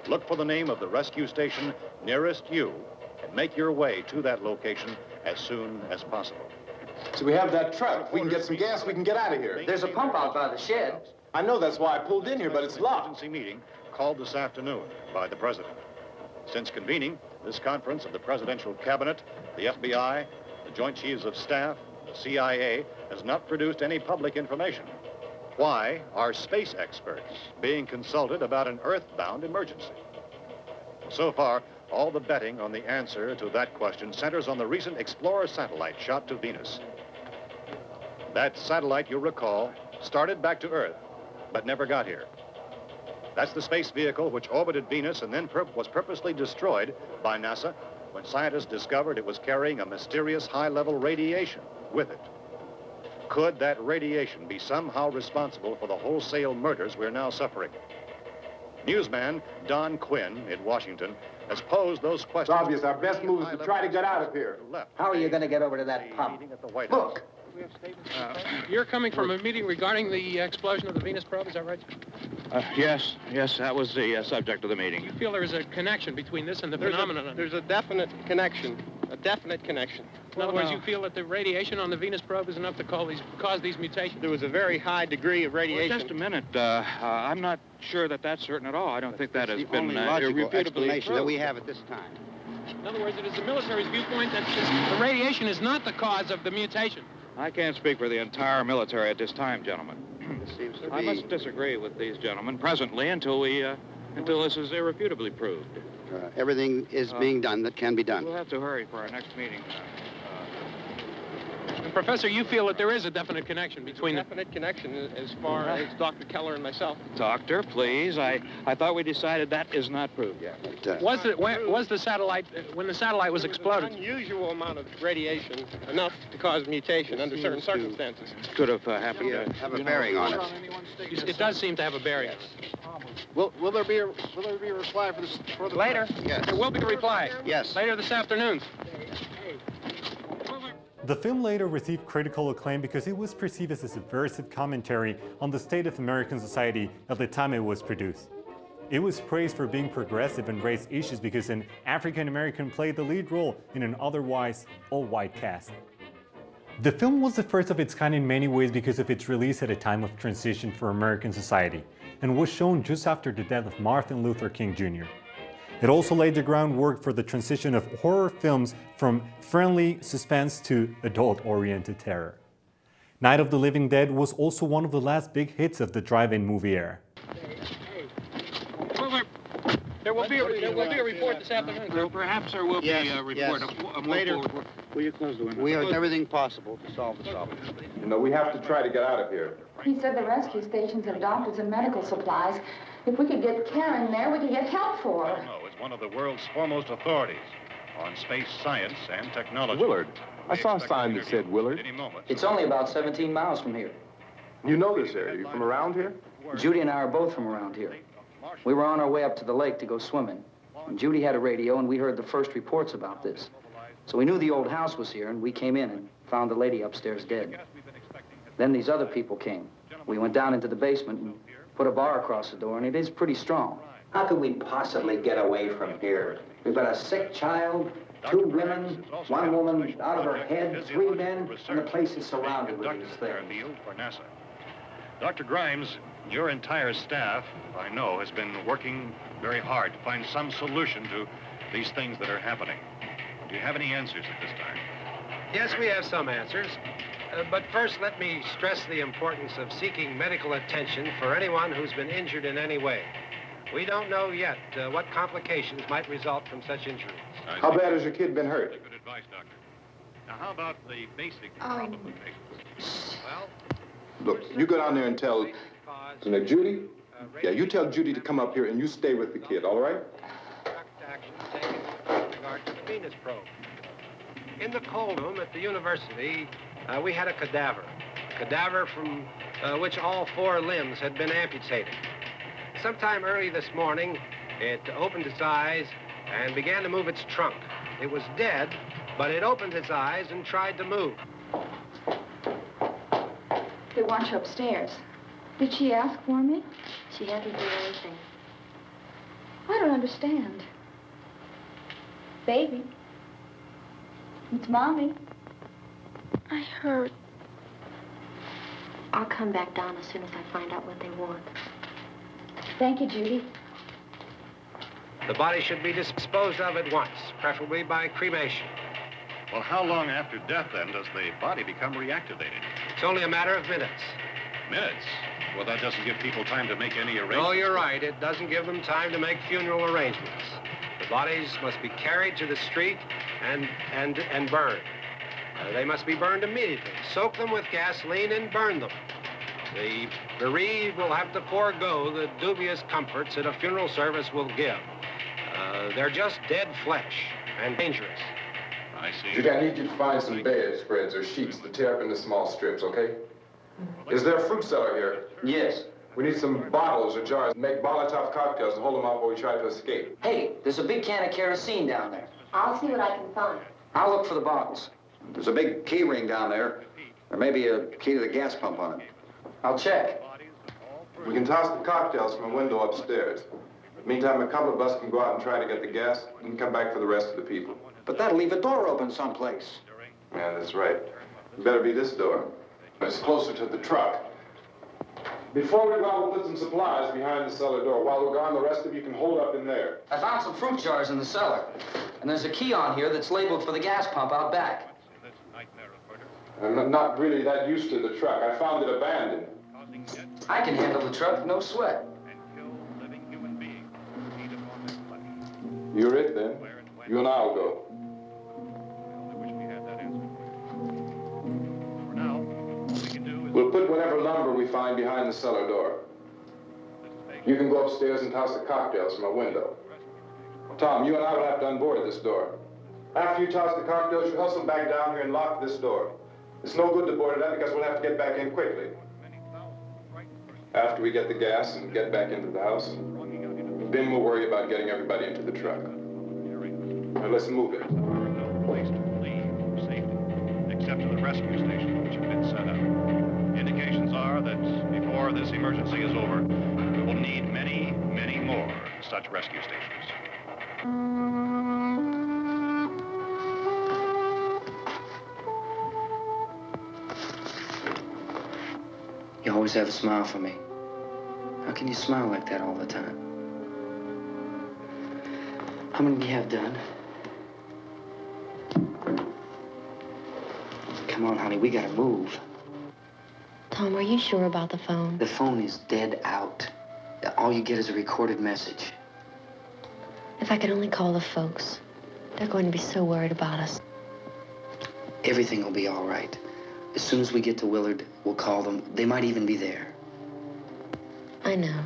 Look for the name of the rescue station nearest you and make your way to that location as soon as possible. So we have that truck. If we can get some gas, we can get out of here. There's a pump out by the shed. I know, that's why I pulled in here, but it's locked. Emergency meeting called this afternoon by the president. Since convening this conference of the presidential cabinet, the FBI, the Joint Chiefs of Staff, the CIA has not produced any public information. Why are space experts being consulted about an earthbound emergency? So far, all the betting on the answer to that question centers on the recent Explorer satellite shot to Venus. That satellite, you'll recall, started back to Earth, but never got here. That's the space vehicle which orbited Venus and then was purposely destroyed by NASA when scientists discovered it was carrying a mysterious high-level radiation with it. Could that radiation be somehow responsible for the wholesale murders we're now suffering? Newsman Don Quinn in Washington has posed those questions. It's obvious our best move is to try to get out of here. How are you going to get over to that pump? Look. You're coming from a meeting regarding the explosion of the Venus probe, is that right? Yes, that was the subject of the meeting. You feel there is a connection between this and the phenomenon? There's a definite connection. In other words, you feel that the radiation on the Venus probe is enough to cause these mutations? There was a very high degree of radiation. Well, just a minute. I'm not sure that that's certain at all. I don't think that has been irrefutably explanation that we have at this time. In other words, it is the military's viewpoint that the radiation is not the cause of the mutation. I can't speak for the entire military at this time, gentlemen. This seems to I be... must disagree with these gentlemen presently until this is irrefutably proved. everything is being done that can be done. We'll have to hurry for our next meeting. Professor, you feel that there is a definite connection between Definite connection as far as Dr. Keller and myself. Doctor, please. I thought we decided that is not proved yet. Was the satellite, when the satellite was exploded? An unusual amount of radiation, enough to cause mutation under certain circumstances. Could have happened. Have a bearing on it. It does seem to have a bearing. Will there be a reply for the Later? Yes. There will be a reply. Yes. Later this afternoon. The film later received critical acclaim because it was perceived as a subversive commentary on the state of American society at the time it was produced. It was praised for being progressive and raised issues because an African American played the lead role in an otherwise all-white cast. The film was the first of its kind in many ways because of its release at a time of transition for American society, and was shown just after the death of Martin Luther King Jr. It also laid the groundwork for the transition of horror films from friendly suspense to adult-oriented terror. Night of the Living Dead was also one of the last big hits of the drive-in movie era. There will be a report this afternoon. Well, perhaps there will be a report. Later. Will you close the window? We are everything possible to solve the problem. You know, we have to try to get out of here. He said the rescue stations have doctors and medical supplies. If we could get care in there, we could get help for her. No, it's one of the world's foremost authorities on space science and technology. Willard. I saw a sign that said Willard. Any moment. It's only about 17 miles from here. You know this area. You from around here? Judy and I are both from around here. We were on our way up to the lake to go swimming. And Judy had a radio, and we heard the first reports about this. So we knew the old house was here, and we came in and found the lady upstairs dead. Then these other people came. We went down into the basement and put a bar across the door, and it is pretty strong. How could we possibly get away from here? We've got a sick child, 2 women, 1 woman out of her head, 3 men, and the place is surrounded with these things. For NASA. Dr. Grimes, your entire staff, I know, has been working very hard to find some solution to these things that are happening. Do you have any answers at this time? Yes, we have some answers. But first, let me stress the importance of seeking medical attention for anyone who's been injured in any way. We don't know yet what complications might result from such injuries. How bad has your kid been hurt? Good advice, Doctor. Now, how about the basic problem of patients? Well, Look, you go down there and tell, Judy? Yeah, you tell Judy to come up here and you stay with the kid, all right? action taken with regard to the Venus probe. In the cold room at the university, we had a cadaver from which all 4 limbs had been amputated. Sometime early this morning, it opened its eyes and began to move its trunk. It was dead, but it opened its eyes and tried to move. They want you upstairs. Did she ask for me? She hasn't done anything. I don't understand. Baby. It's Mommy. I heard. I'll come back down as soon as I find out what they want. Thank you, Judy. The body should be disposed of at once, preferably by cremation. Well, how long after death, then, does the body become reactivated? It's only a matter of minutes. Minutes? Well, that doesn't give people time to make any arrangements. No, you're right. It doesn't give them time to make funeral arrangements. The bodies must be carried to the street and burned. They must be burned immediately. Soak them with gasoline and burn them. The bereaved will have to forego the dubious comforts that a funeral service will give. They're just dead flesh and dangerous. I see. Judy, I need you to find some bedspreads or sheets to tear up into small strips, okay? Is there a fruit cellar here? Yes. We need some bottles or jars to make Molotov cocktails and hold them up while we try to escape. Hey, there's a big can of kerosene down there. I'll see what I can find. I'll look for the bottles. There's a big key ring down there. There may be a key to the gas pump on it. I'll check. We can toss the cocktails from a window upstairs. Meantime, a couple of us can go out and try to get the gas and come back for the rest of the people. But that'll leave a door open someplace. Yeah, that's right. It better be this door. It's closer to the truck. Before we go out, we'll put some supplies behind the cellar door. While we're gone, the rest of you can hold up in there. I found some fruit jars in the cellar. And there's a key on here that's labeled for the gas pump out back. I'm not really that used to the truck. I found it abandoned. I can handle the truck, no sweat. You're it, then. You and I'll go. whatever lumber we find behind the cellar door. You can go upstairs and toss the cocktails from a window. Tom, you and I will have to unboard this door. After you toss the cocktails, you hustle back down here and lock this door. It's no good to board it up because we'll have to get back in quickly. After we get the gas and get back into the house, then we'll worry about getting everybody into the truck. Now let's move it. No place to flee for safety, except to the rescue station which has been set up. Indications are that before this emergency is over, we will need many, many more such rescue stations. You always have a smile for me. How can you smile like that all the time? How many do you have done? Come on, honey, we gotta move. Tom, are you sure about the phone? The phone is dead out. All you get is a recorded message. If I could only call the folks. They're going to be so worried about us. Everything will be all right. As soon as we get to Willard, we'll call them. They might even be there. I know.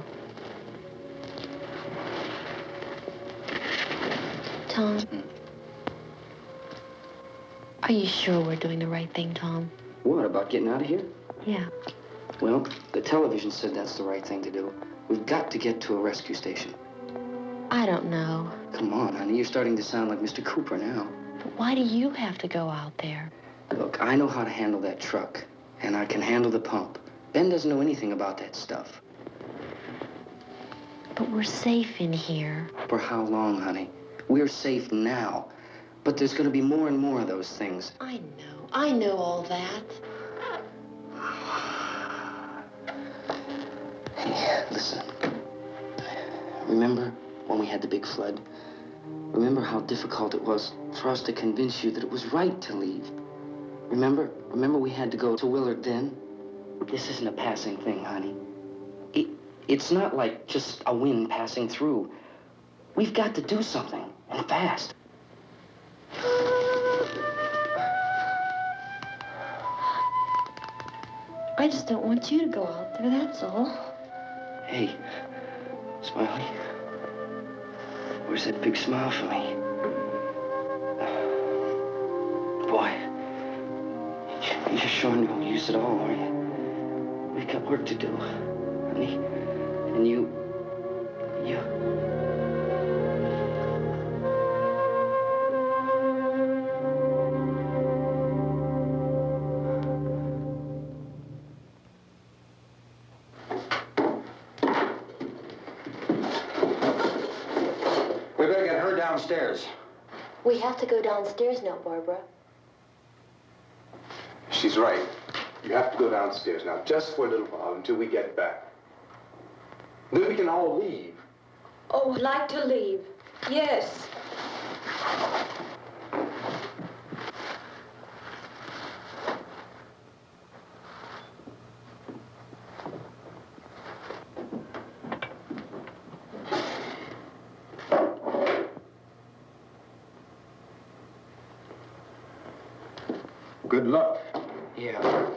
Tom, are you sure we're doing the right thing, Tom? What, about getting out of here? Yeah. Well, the television said that's the right thing to do. We've got to get to a rescue station. I don't know. Come on, honey, you're starting to sound like Mr. Cooper now. But why do you have to go out there? Look, I know how to handle that truck, and I can handle the pump. Ben doesn't know anything about that stuff. But we're safe in here. For how long, honey? We're safe now. But there's going to be more and more of those things. I know all that. Hey, listen. Remember when we had the big flood? Remember how difficult it was for us to convince you that it was right to leave? Remember we had to go to Willard then? This isn't a passing thing, honey. It's not like just a wind passing through. We've got to do something, and fast. I just don't want you to go out there, that's all. Hey, Smiley. Where's that big smile for me? Boy, you're sure no use at all, are you? We've got work to do, honey. And you... We better get her downstairs. We have to go downstairs now, Barbara. She's right. You have to go downstairs now, just for a little while, until we get back. Then we can all leave. Oh, I'd like to leave. Yes. Good luck. Yeah.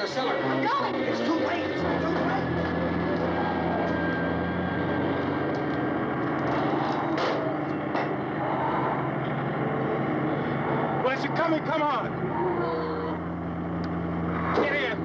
the cellar. I'm going. It's too late. It's too late. Where's you coming? Come on. Get in.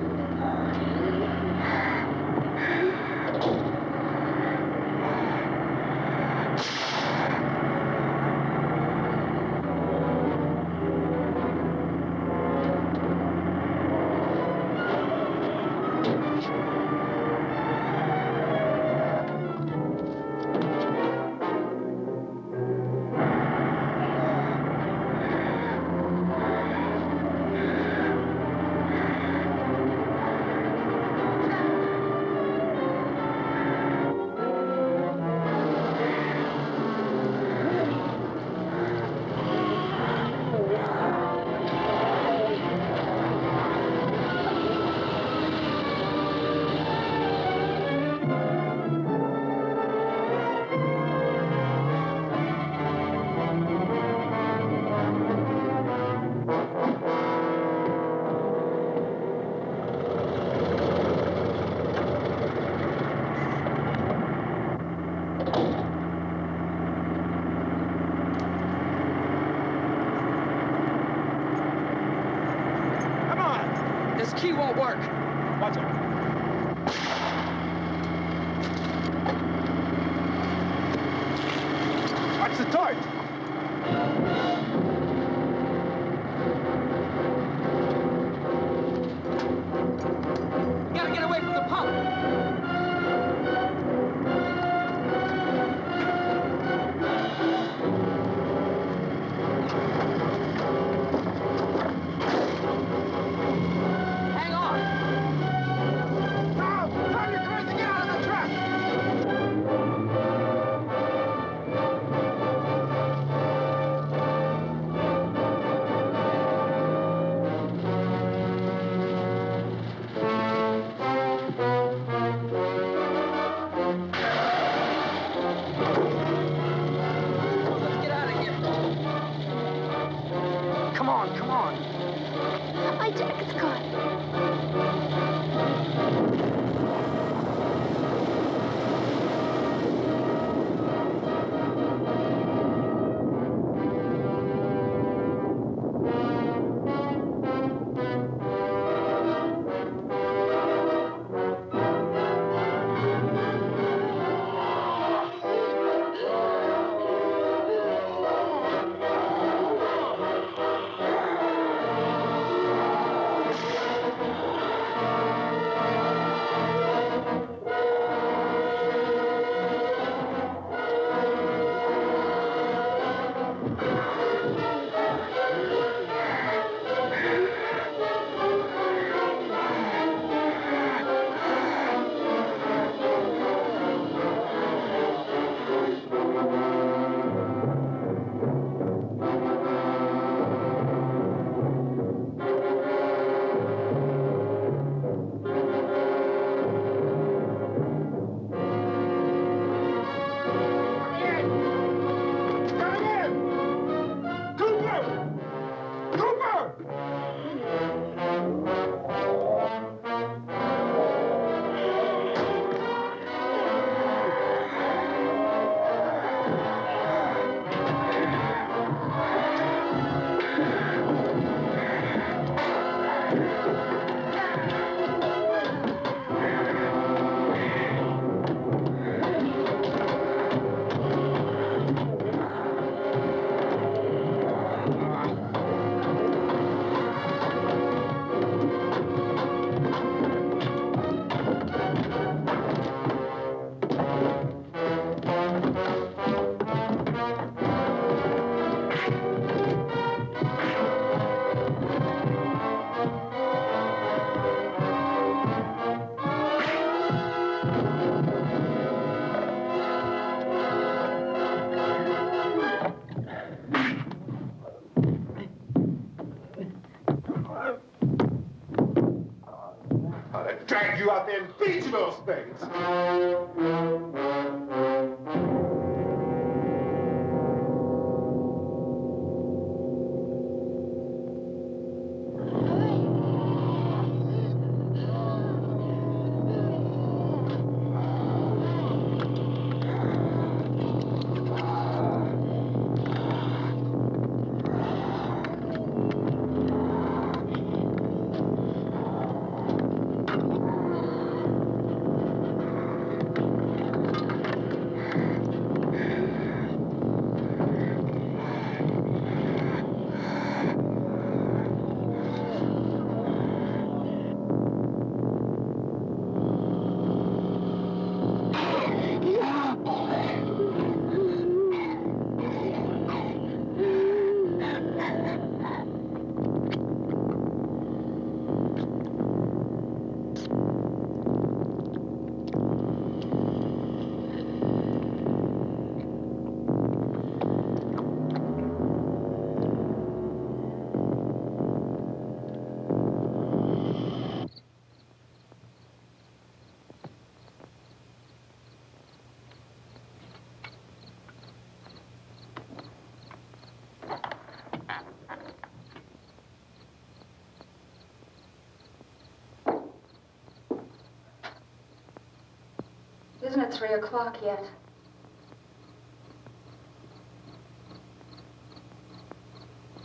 This key won't work. Watch it. Watch the torch. We gotta get away from the pump. Hang on. Tom, you're trying to get out of the truck. Let's get out of here. Come on, come on. My jacket's caught. Drag you out there and beat you those things. isn't it 3 o'clock yet?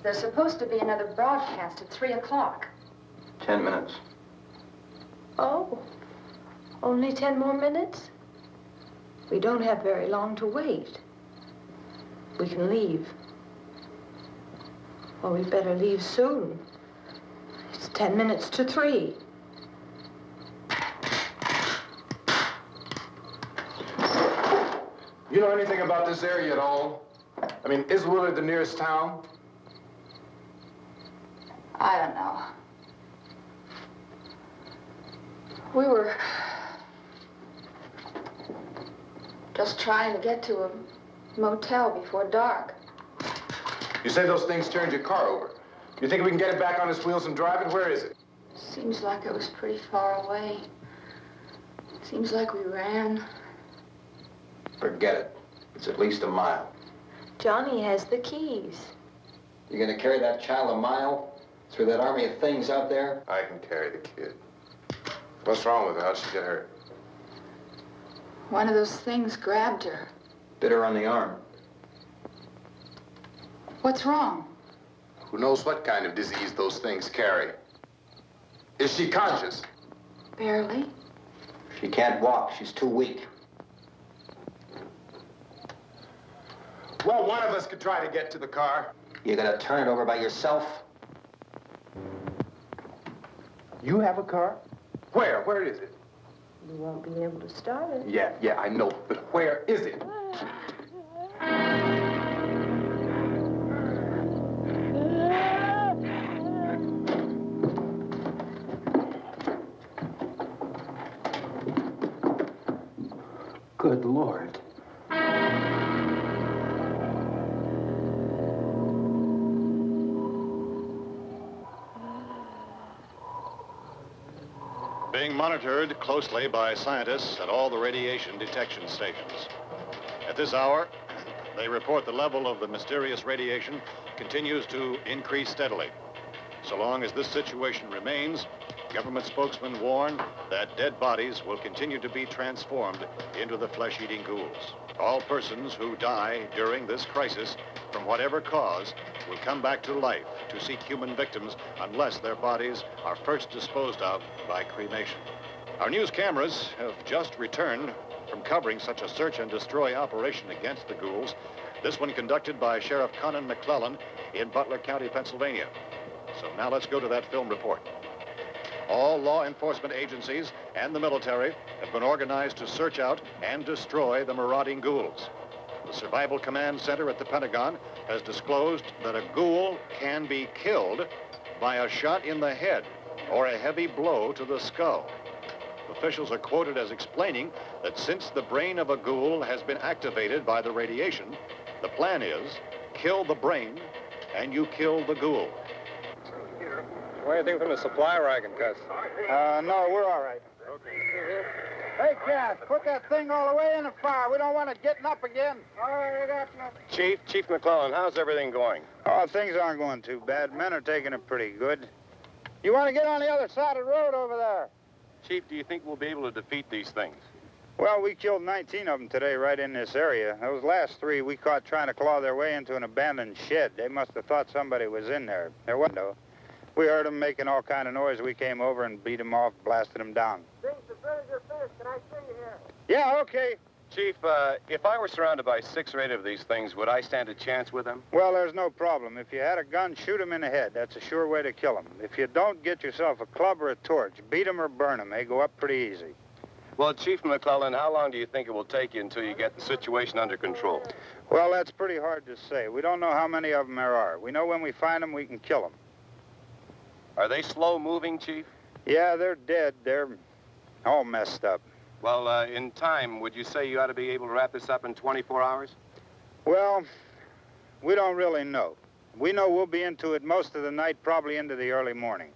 There's supposed to be another broadcast at 3 o'clock. 10 minutes. Oh, only 10 more minutes? We don't have very long to wait. We can leave. Well, we'd better leave soon. It's 10 minutes to 3. You know anything about this area at all? I mean, is Willard the nearest town? I don't know. We were just trying to get to a motel before dark. You say those things turned your car over. You think we can get it back on its wheels and drive it? Where is it? Seems like it was pretty far away. Seems like we ran. Forget it. It's at least a mile. Johnny has the keys. You gonna carry that child a mile through that army of things out there? I can carry the kid. What's wrong with her? How'd she get hurt? One of those things grabbed her. Bit her on the arm. What's wrong? Who knows what kind of disease those things carry? Is she conscious? Barely. She can't walk. She's too weak. Well, one of us could try to get to the car. You gonna turn it over by yourself? You have a car? Where? Where is it? You won't be able to start it. Yeah, I know. But where is it? Good Lord. Being monitored closely by scientists at all the radiation detection stations. At this hour, they report the level of the mysterious radiation continues to increase steadily. So long as this situation remains, government spokesmen warn that dead bodies will continue to be transformed into the flesh-eating ghouls. All persons who die during this crisis, from whatever cause, will come back to life to seek human victims unless their bodies are first disposed of by cremation. Our news cameras have just returned from covering such a search and destroy operation against the ghouls, this one conducted by Sheriff Conan McClellan in Butler County, Pennsylvania. So now let's go to that film report. All law enforcement agencies and the military have been organized to search out and destroy the marauding ghouls. The Survival Command Center at the Pentagon has disclosed that a ghoul can be killed by a shot in the head or a heavy blow to the skull. Officials are quoted as explaining that since the brain of a ghoul has been activated by the radiation, the plan is kill the brain and you kill the ghoul. What do you think from the supply wagon, Cuz? No, we're all right. Hey, Cass, put that thing all the way in the fire. We don't want it getting up again. All right, that's nothing. Chief McClellan, how's everything going? Oh, things aren't going too bad. Men are taking it pretty good. You want to get on the other side of the road over there? Chief, do you think we'll be able to defeat these things? Well, we killed 19 of them today right in this area. Those last 3 we caught trying to claw their way into an abandoned shed. They must have thought somebody was in there. There wasn't, though. We heard them making all kind of noise. We came over and beat them off, blasted them down. Things are finished. Can I see you here? Yeah, okay. Chief, if I were surrounded by 6 or 8 of these things, would I stand a chance with them? Well, there's no problem. If you had a gun, shoot them in the head. That's a sure way to kill them. If you don't, get yourself a club or a torch. Beat them or burn them. They go up pretty easy. Well, Chief McClellan, how long do you think it will take you until you get the situation under control? Well, that's pretty hard to say. We don't know how many of them there are. We know when we find them, we can kill them. Are they slow-moving, Chief? Yeah, they're dead. They're all messed up. Well, in time, would you say you ought to be able to wrap this up in 24 hours? Well, we don't really know. We know we'll be into it most of the night, probably into the early morning.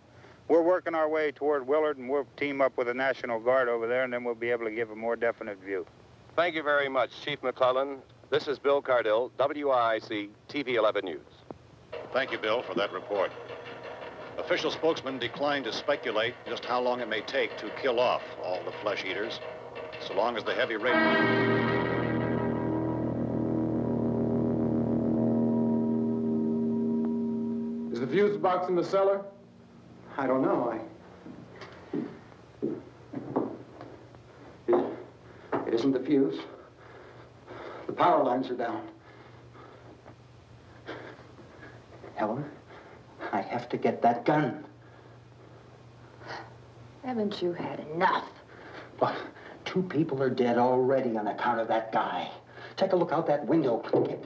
We're working our way toward Willard, and we'll team up with the National Guard over there, and then we'll be able to give a more definite view. Thank you very much, Chief McClellan. This is Bill Cardill, WIC TV 11 News. Thank you, Bill, for that report. Official spokesmen declined to speculate just how long it may take to kill off all the flesh eaters. so long as the heavy rain... Is the fuse box in the cellar? I don't know. It isn't the fuse. The power lines are down. Helen, I have to get that gun. Haven't you had enough? But 2 people are dead already on account of that guy. Take a look out that window. Get...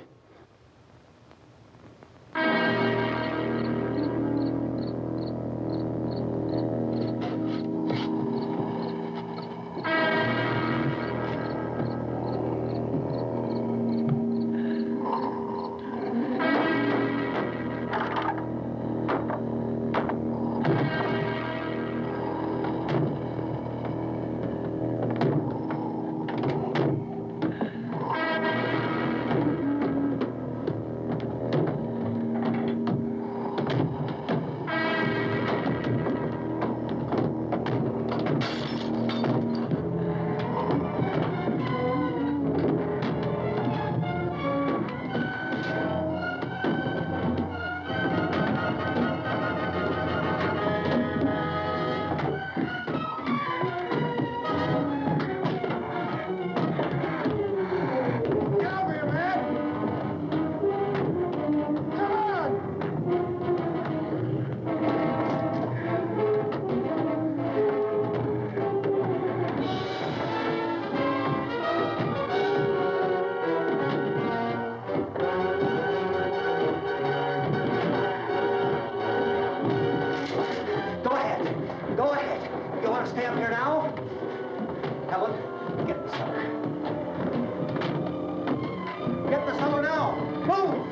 Go ahead. You want to stay up here now? Helen, get the cellar. Get the cellar now. Move!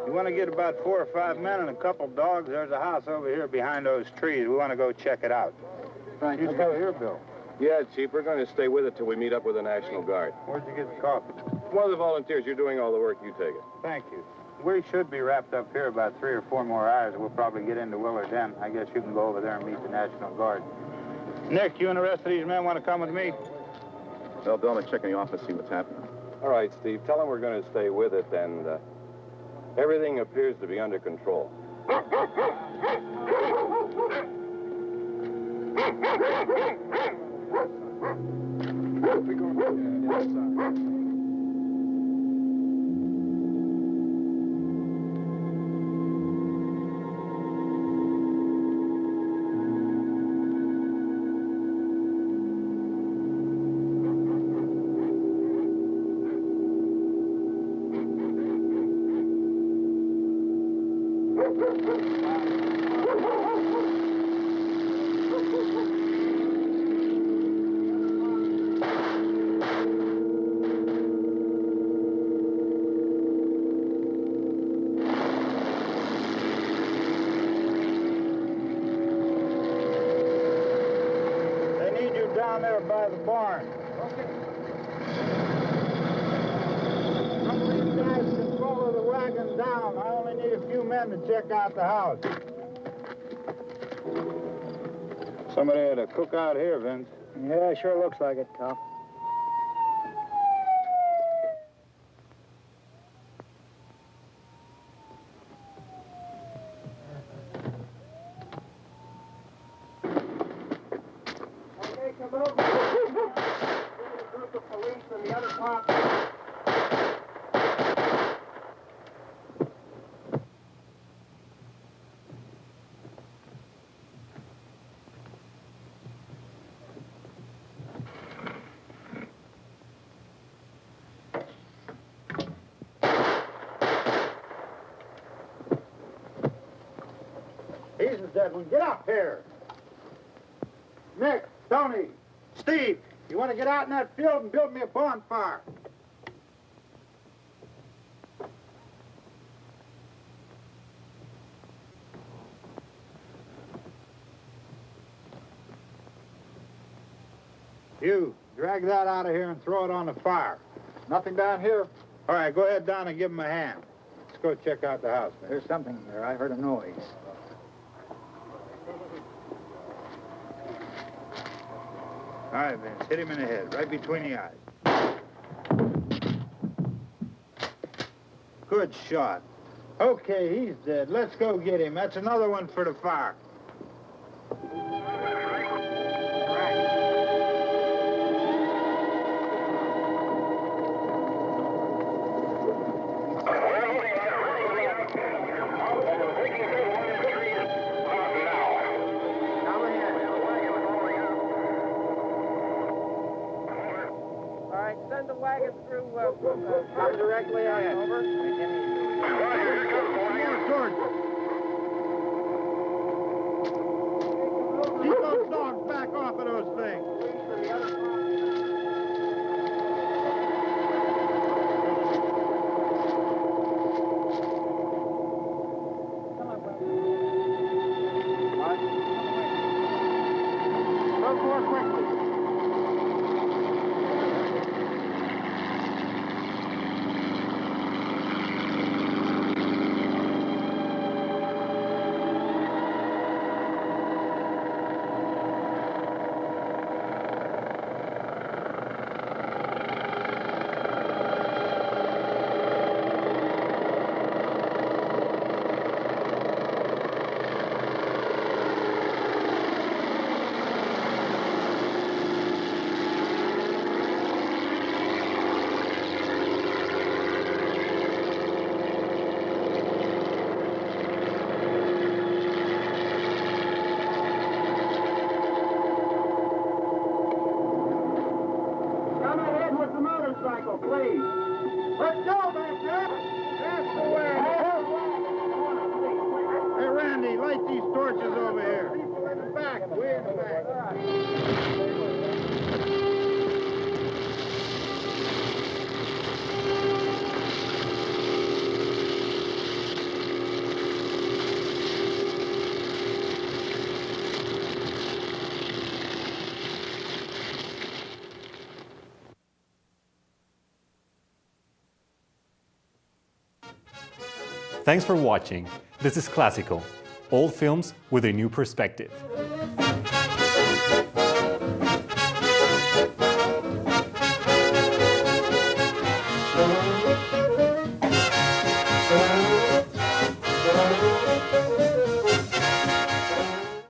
You want to get about 4 or 5 men and a couple dogs? There's a house over here behind those trees. We want to go check it out. Right. You go here, Bill. Yeah, Chief, we're going to stay with it till we meet up with the National Guard. Where'd you get the coffee? One of the volunteers, you're doing all the work, you take it. Thank you. We should be wrapped up here about 3 or 4 more hours. We'll probably get into Willard then. I guess you can go over there and meet the National Guard. Nick, you and the rest of these men want to come with me? Well, Bill, let's check in the office, see what's happening. All right, Steve, tell them we're going to stay with it, and everything appears to be under control. Down there by the barn. Okay. Some of these guys can follow the wagon down. I only need a few men to check out the house. Somebody had a cookout here, Vince. Yeah, sure looks like it, Tom. Come over. There's a group of police and the other cops. He's the dead one. Get up here. Nick, Tony, Steve, you want to get out in that field and build me a bonfire? You, drag that out of here and throw it on the fire. Nothing down here. All right, go ahead down and give him a hand. Let's go check out the house. Man. There's something there. I heard a noise. All right, Vince, hit him in the head, right between the eyes. Good shot. Okay, he's dead. Let's go get him. That's another one for the fire. Send the wagon through, come directly ahead. Over. Keep those dogs back off of those things. Go more quickly. Thanks for watching. This is Classico, old films with a new perspective.